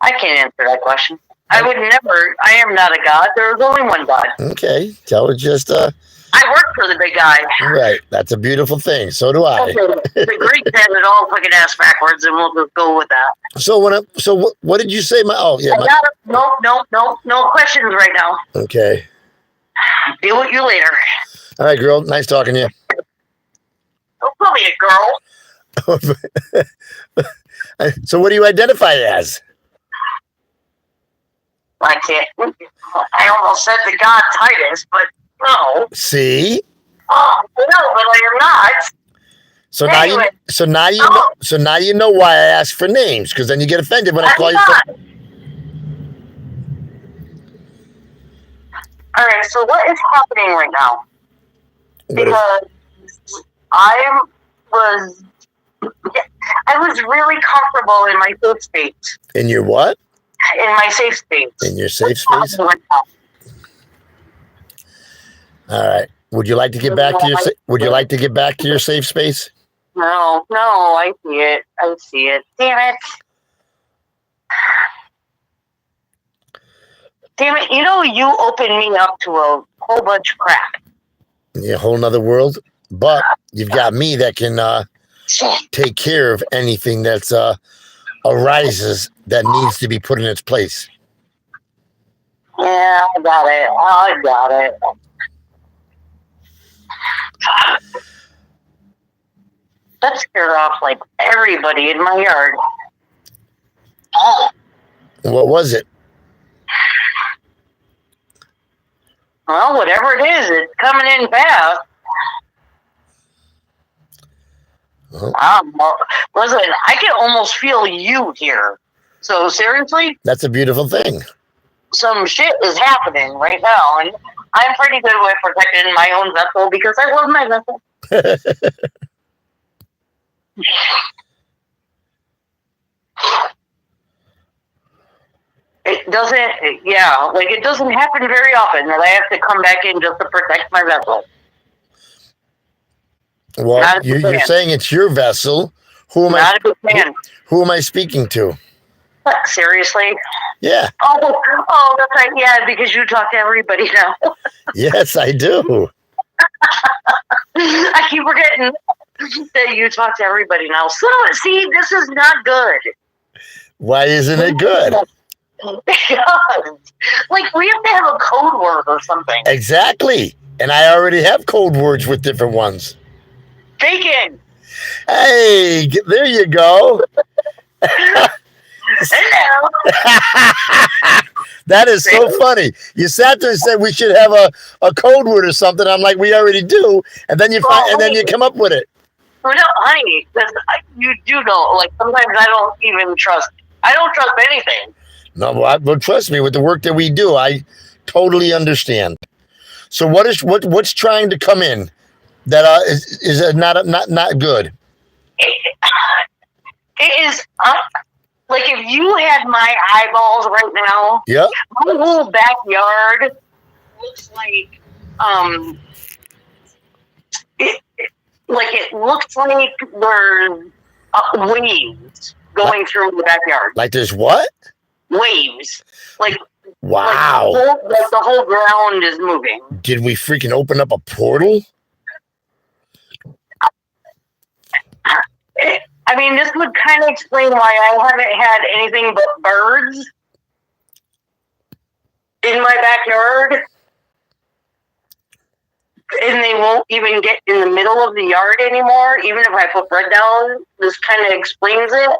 I can't answer that question. I would never. I am not a god. There's only one God. Okay. Tell it just. I work for the big guy. Right. That's a beautiful thing. So do I. The Greeks had it all fucking ass backwards, and we'll just go with that. So what did you say? No questions right now. Okay. Deal with you later. All right, girl. Nice talking to you. Don't call me a girl. So what do you identify as? I can't. I almost said the god Titus, but no. See? Oh no, but I am not. So anyway. now you know why I ask for names, because then you get offended when I call you. All right. So what is happening right now? Because I was really comfortable in my safe space. In your what? In my safe space. In your safe space? All right. Would you like to get back to your safe space? No, I see it. Damn it. You opened me up to a whole bunch of crap. Yeah, a whole nother world. But you've got me that can take care of anything that's arises that needs to be put in its place. Yeah, I got it. That scared off like everybody in my yard. What was it? Well, whatever it is, it's coming in fast. Listen, I can almost feel you here. So seriously? That's a beautiful thing. Some shit is happening right now, and I'm pretty good with protecting my own vessel because I love my vessel. doesn't, yeah, like it doesn't happen very often that I have to come back in just to protect my vessel. Well, you're saying it's your vessel. Who am Not a big fan. Who am I speaking to? What, seriously? Yeah. Oh, that's right. Yeah, because you talk to everybody now. Yes, I do. I keep forgetting that you talk to everybody now. So, see, this is not good. Why isn't it good? Like, we have to have a code word or something. Exactly. And I already have code words with different ones. Bacon. Hey, there you go. Hello. That is so funny. You sat there and said we should have a code word or something. I'm like, we already do. And then you come up with it. Well, no, honey, you do know, like, sometimes I don't trust anything. No, but trust me, with the work that we do, I totally understand. So what's trying to come in that is not good? It is like if you had my eyeballs right now. Yeah. My whole backyard looks like it looks like there's waves going through the backyard. Like there's what? Waves. Like wow. Like the whole ground is moving. Did we freaking open up a portal? I mean, this would kind of explain why I haven't had anything but birds in my backyard. And they won't even get in the middle of the yard anymore, even if I put bread down. This kind of explains it.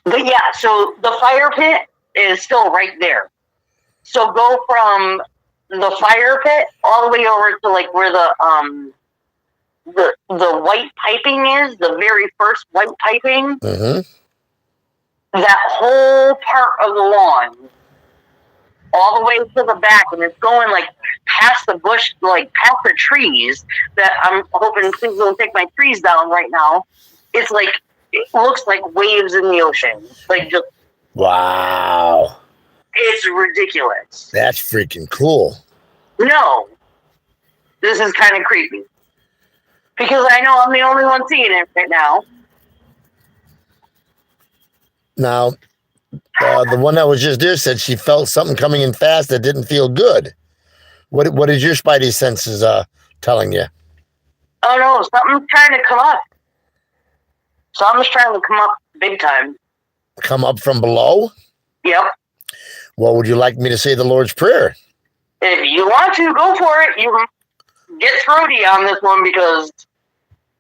But yeah, so the fire pit is still right there. So go from the fire pit all the way over to like where the white piping is, the very first white piping. Mm-hmm. That whole part of the lawn, all the way to the back, and it's going like past the bush, like past the trees. That I'm hoping please don't take my trees down right now. It's like it looks like waves in the ocean, like just wow. It's ridiculous. That's freaking cool. No, this is kind of creepy because I know I'm the only one seeing it right now. Now, the one that was just there said she felt something coming in fast that didn't feel good. What is your spidey senses telling you? Oh no, something's trying to come up. Something's trying to come up big time. Come up from below? Yep. Well, would you like me to say the Lord's Prayer? If you want to, go for it. You get throaty on this one because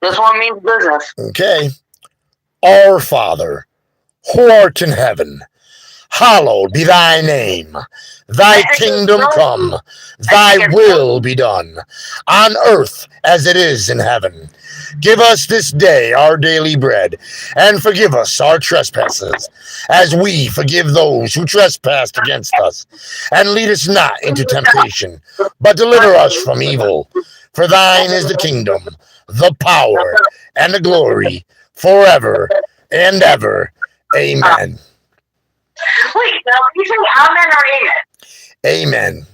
this one means business. Okay. Our Father, who art in heaven, hallowed be thy name. Thy kingdom come, thy will be done, on earth as it is in heaven. Give us this day our daily bread, and forgive us our trespasses, as we forgive those who trespass against us. And lead us not into temptation, but deliver us from evil. For thine is the kingdom, the power, and the glory, forever and ever. Amen. Wait, now you say amen or amen? Amen.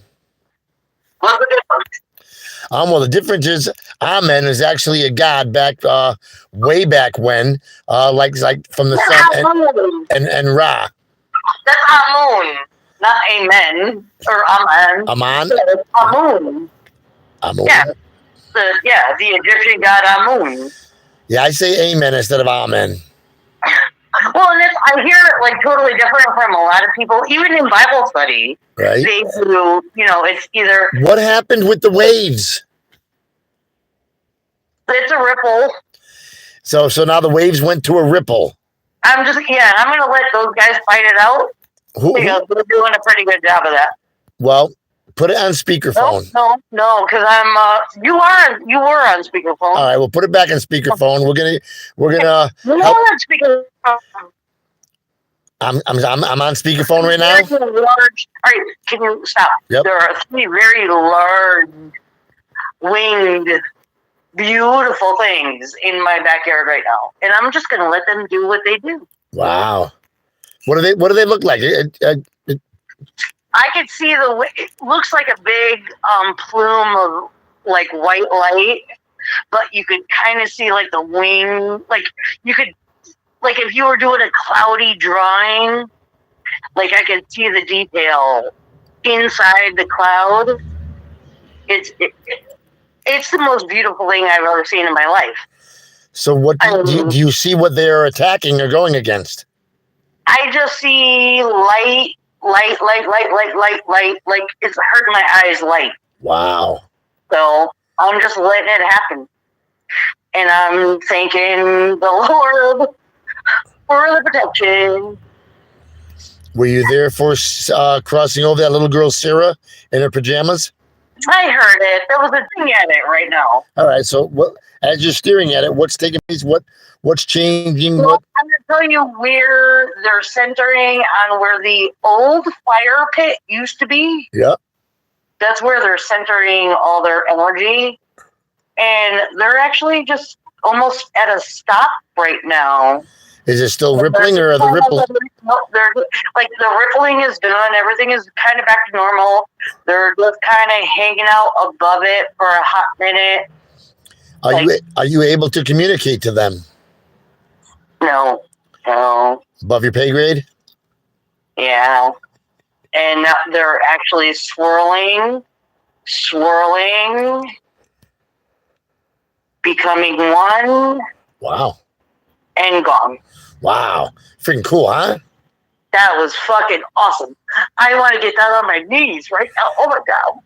What's the difference? Well, the difference is Amen is actually a god back way back when, like from the sun and Ra. That's Amun, not amen or amen. Aman? Amun. Amun. Yeah, the Egyptian god Amun. Yeah, I say amen instead of amen. Well, and I hear it like totally different from a lot of people, even in Bible study. Right. They do, it's either. What happened with the waves? It's a ripple. So now the waves went to a ripple. I'm going to let those guys fight it out. Because they're doing a pretty good job of that. Well, put it on speakerphone. No, because you were on speakerphone. All right, we'll put it back on speakerphone. We're gonna. You're on speakerphone. I'm on speakerphone right now. All right, can you stop? Yep. There are 3 very large winged beautiful things in my backyard right now, and I'm just gonna let them do what they do. Wow. What do they look like? I could see it looks like a big plume of like white light, but you could kind of see like the wing, like you could, like if you were doing a cloudy drawing, like I could see the detail inside the cloud. It's the most beautiful thing I've ever seen in my life. So what do you see what they're attacking or going against? I just see light, like it's hurting my eyes light. Wow. So I'm just letting it happen. And I'm thanking the Lord for the protection. Were you there for crossing over that little girl, Sarah, in her pajamas? I heard it. There was a thing at it right now. All right. So as you're staring at it, what's taking place? What's changing? Well, I'm going to tell you where they're centering on where the old fire pit used to be. Yep. That's where they're centering all their energy. And they're actually just almost at a stop right now. Is it still rippling or are the ripples? Like the rippling is done. Everything is kind of back to normal. They're just kind of hanging out above it for a hot minute. Are you able to communicate to them? No. Above your pay grade? Yeah. And now they're actually swirling, becoming one. Wow. And gone. Wow. Freaking cool, huh? That was fucking awesome. I want to get down on my knees right now. Oh my God.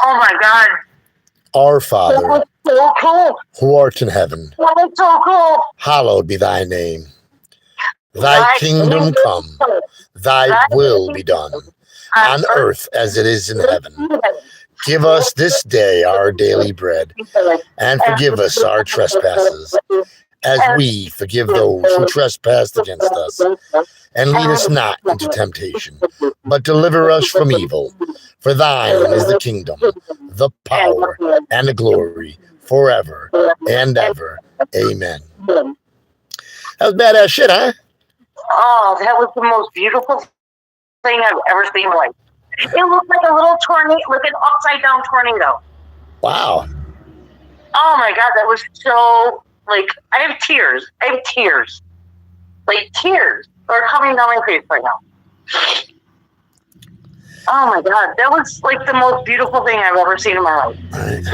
Oh my God. Our Father, that was so cool. Who art in heaven, That was so cool. hallowed be thy name. Thy kingdom come, thy will be done, on earth as it is in heaven. Give us this day our daily bread, and forgive us our trespasses, as we forgive those who trespass against us. And lead us not into temptation, but deliver us from evil. For thine is the kingdom, the power, and the glory, forever and ever. Amen. That was badass shit, huh? Oh, that was the most beautiful thing I've ever seen in my life. It looked like a little tornado, like an upside-down tornado. Wow. Oh my God, that was so, like, I have tears. Like, tears are coming down my face right now. Oh my God, that was like the most beautiful thing I've ever seen in my life. Right.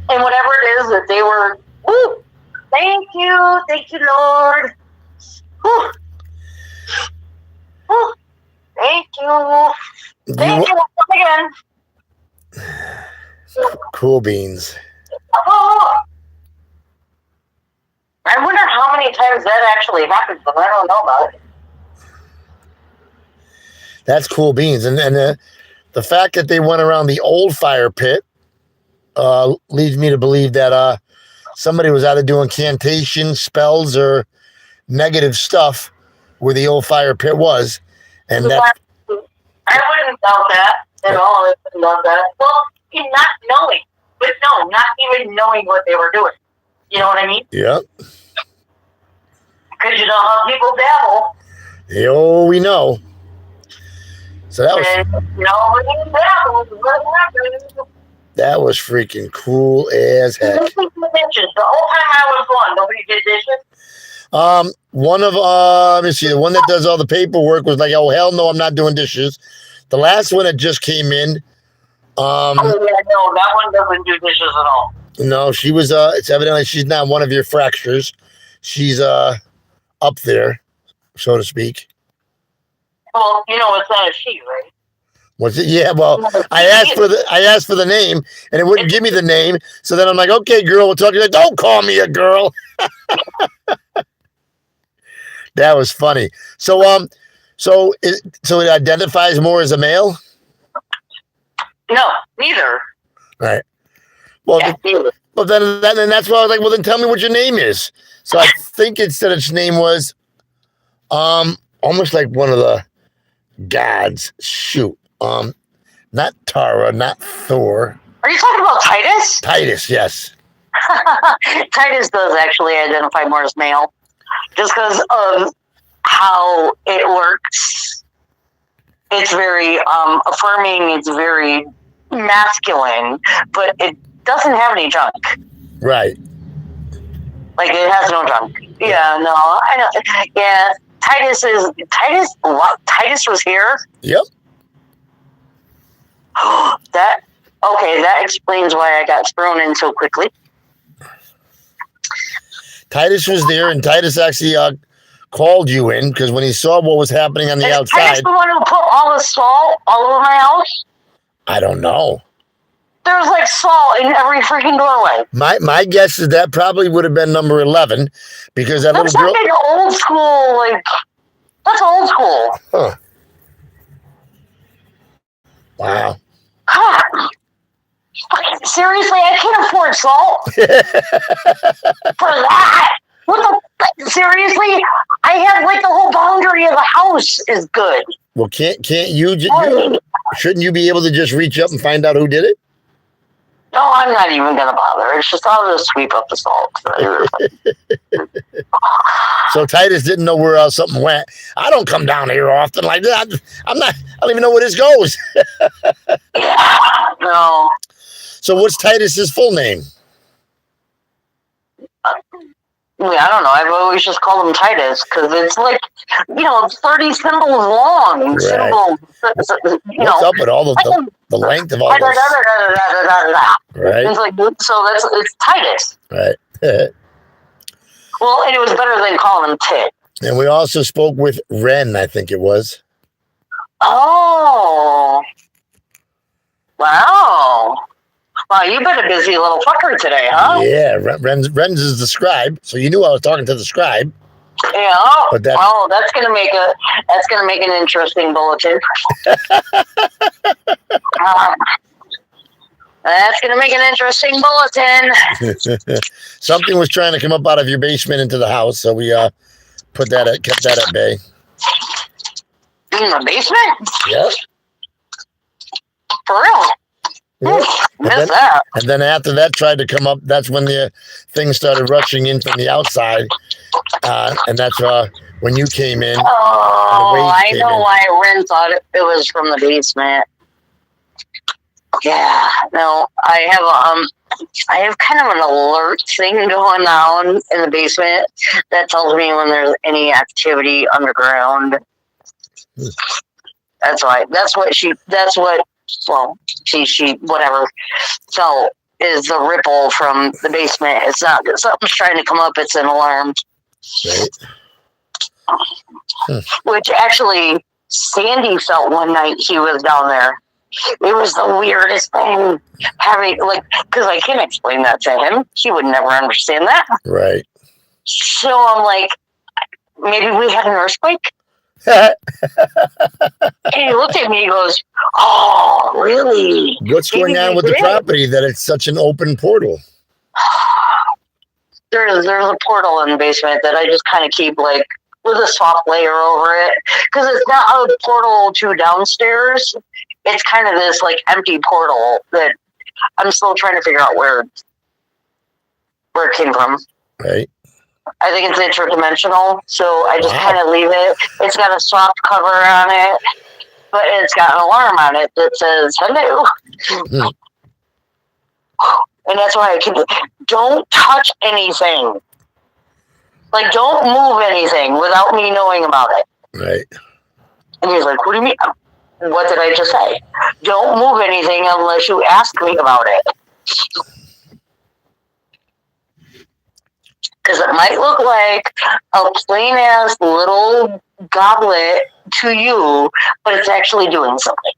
And whatever it is that they were, woo, thank you, Lord. Woo. Woo. Thank you. Thank you again. Cool beans. Oh. I wonder how many times that actually happens, but I don't know about it. That's cool beans. And the fact that they went around the old fire pit leads me to believe that somebody was either doing incantation, spells, or negative stuff where the old fire pit was. And that I wouldn't doubt that at all. I wouldn't doubt that. Well, not knowing, but no, not even knowing what they were doing. You know what I mean? Yeah. Because you know how people babble. Oh, we know. So that was. And, you know, when you babble, what happens? That was freaking cool as heck. The whole time I was gone, nobody did dishes. One of let me see, the one that does all the paperwork was like, oh hell no, I'm not doing dishes. The last one that just came in. Oh yeah, no, that one doesn't do dishes at all. No, she was it's evidently she's not one of your fractures. She's up there, so to speak. Well, you know it's not a she, right? Was it? Yeah, well, I asked for the name and it wouldn't give me the name. So then I'm like, okay, girl, we'll talk to you. Like, don't call me a girl. That was funny. So it identifies more as a male? No, neither. Right. Well, yeah, well then that's why I was like, well, then tell me what your name is. So I think it said its name was almost like one of the gods. Shoot. Not Tara, not Thor. Are you talking about Titus? Titus, yes. Titus does actually identify more as male, just because of how it works. It's very affirming. It's very masculine, but it doesn't have any junk. Right. Like it has no junk. Yeah, no, I know. Yeah, Titus. What? Titus was here. Yep. That explains why I got thrown in so quickly. Titus was there, and Titus actually called you in because when he saw what was happening on the outside. Titus the one who put all the salt all over my house? I don't know. There was like salt in every freaking doorway. My guess is that probably would have been number 11 because that that's little girl. Like old school, that's old school. Huh. Wow. God. Seriously, I can't afford salt for that. What the? Seriously, I have like the whole boundary of the house is good. Well, can't you shouldn't you be able to just reach up and find out who did it? No, I'm not even gonna bother. It's just I'll just sweep up the salt. So Titus didn't know where something went. I don't come down here often like that. I don't even know where this goes. Yeah, no. So what's Titus's full name? I don't know. I've always just called him Titus because it's like, 30 symbols long. Right. What's up with all the length of all this? Right. It's like, so it's Titus. Right. Well, and it was better than calling him Tit. And we also spoke with Ren, I think it was. Oh. Wow. Wow, you've been a busy little fucker today, huh? Yeah, Ren's is the scribe, so you knew I was talking to the scribe. Yeah. But that's gonna make an interesting bulletin. That's gonna make an interesting bulletin. Something was trying to come up out of your basement into the house, so we kept that at bay. In the basement? Yep. For real? Yep. And then after that tried to come up, that's when the things started rushing in from the outside. And that's when you came in. Oh, I know why Ren thought it was from the basement. Yeah, no, I have kind of an alert thing going on in the basement that tells me when there's any activity underground. That's what she whatever felt is the ripple from the basement. It's not that something's trying to come up, it's an alarm. Right. Which actually Sandy felt one night he was down there. It was the weirdest thing because I can't explain that to him. He would never understand that. Right. So I'm like, maybe we had an earthquake? And he looked at me, he goes, oh, really? What's going on with the property that it's such an open portal? There's a portal in the basement that I just kind of keep with a soft layer over it. Because it's not a portal to downstairs. It's kind of this empty portal that I'm still trying to figure out where it came from. Right. I think it's interdimensional, so I just kind of leave it. It's got a soft cover on it, but it's got an alarm on it that says hello. Mm-hmm. And that's why don't touch anything. Don't move anything without me knowing about it. Right. And he's like, what do you mean? What did I just say? Don't move anything unless you ask me about it. Because it might look like a plain-ass little goblet to you, but it's actually doing something.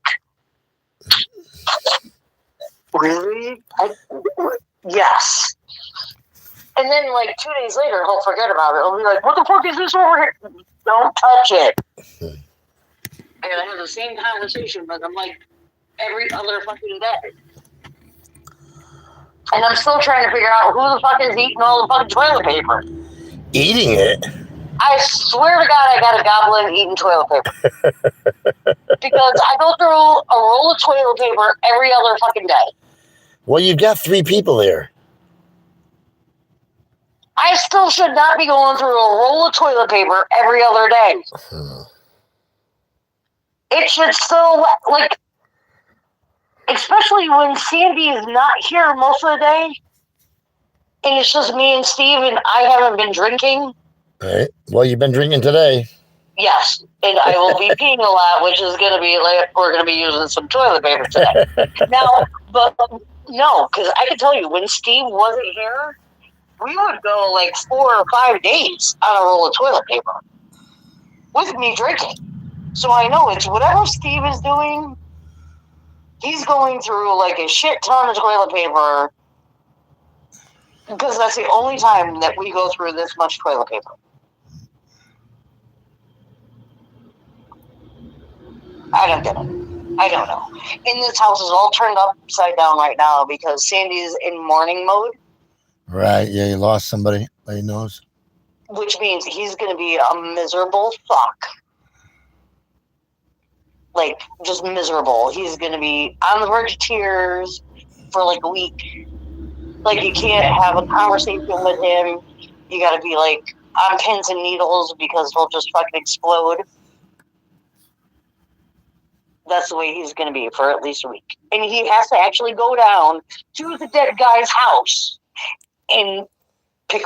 Really? Yes. And then, 2 days later, he'll forget about it. He'll be like, what the fuck is this over here? Don't touch it. And I have the same conversation with him, every other fucking day. And I'm still trying to figure out who the fuck is eating all the fucking toilet paper. Eating it? I swear to God, I got a goblin eating toilet paper. Because I go through a roll of toilet paper every other fucking day. Well, you've got 3 people there. I still should not be going through a roll of toilet paper every other day. It should still, like, especially when Sandy is not here most of the day, and it's just me and Steve, and I haven't been drinking. All right. Well, you've been drinking today. Yes, and I will be peeing a lot, which is going to be like, we're going to be using some toilet paper today. Now, but no, because I can tell you, when Steve wasn't here, we would go like 4 or 5 days on a roll of toilet paper with me drinking. So I know it's whatever Steve is doing, he's going through like a shit ton of toilet paper because that's the only time that we go through this much toilet paper. I don't get it. I don't know. And this house is all turned upside down right now because Sandy's in mourning mode. Right. Yeah, you lost somebody that he knows. Which means he's going to be a miserable fuck. Like, just miserable. He's going to be on the verge of tears for like a week. Like, you can't have a conversation with him. You got to be like on pins and needles because he'll just fucking explode. That's the way he's going to be for at least a week. And he has to actually go down to the dead guy's house and pick up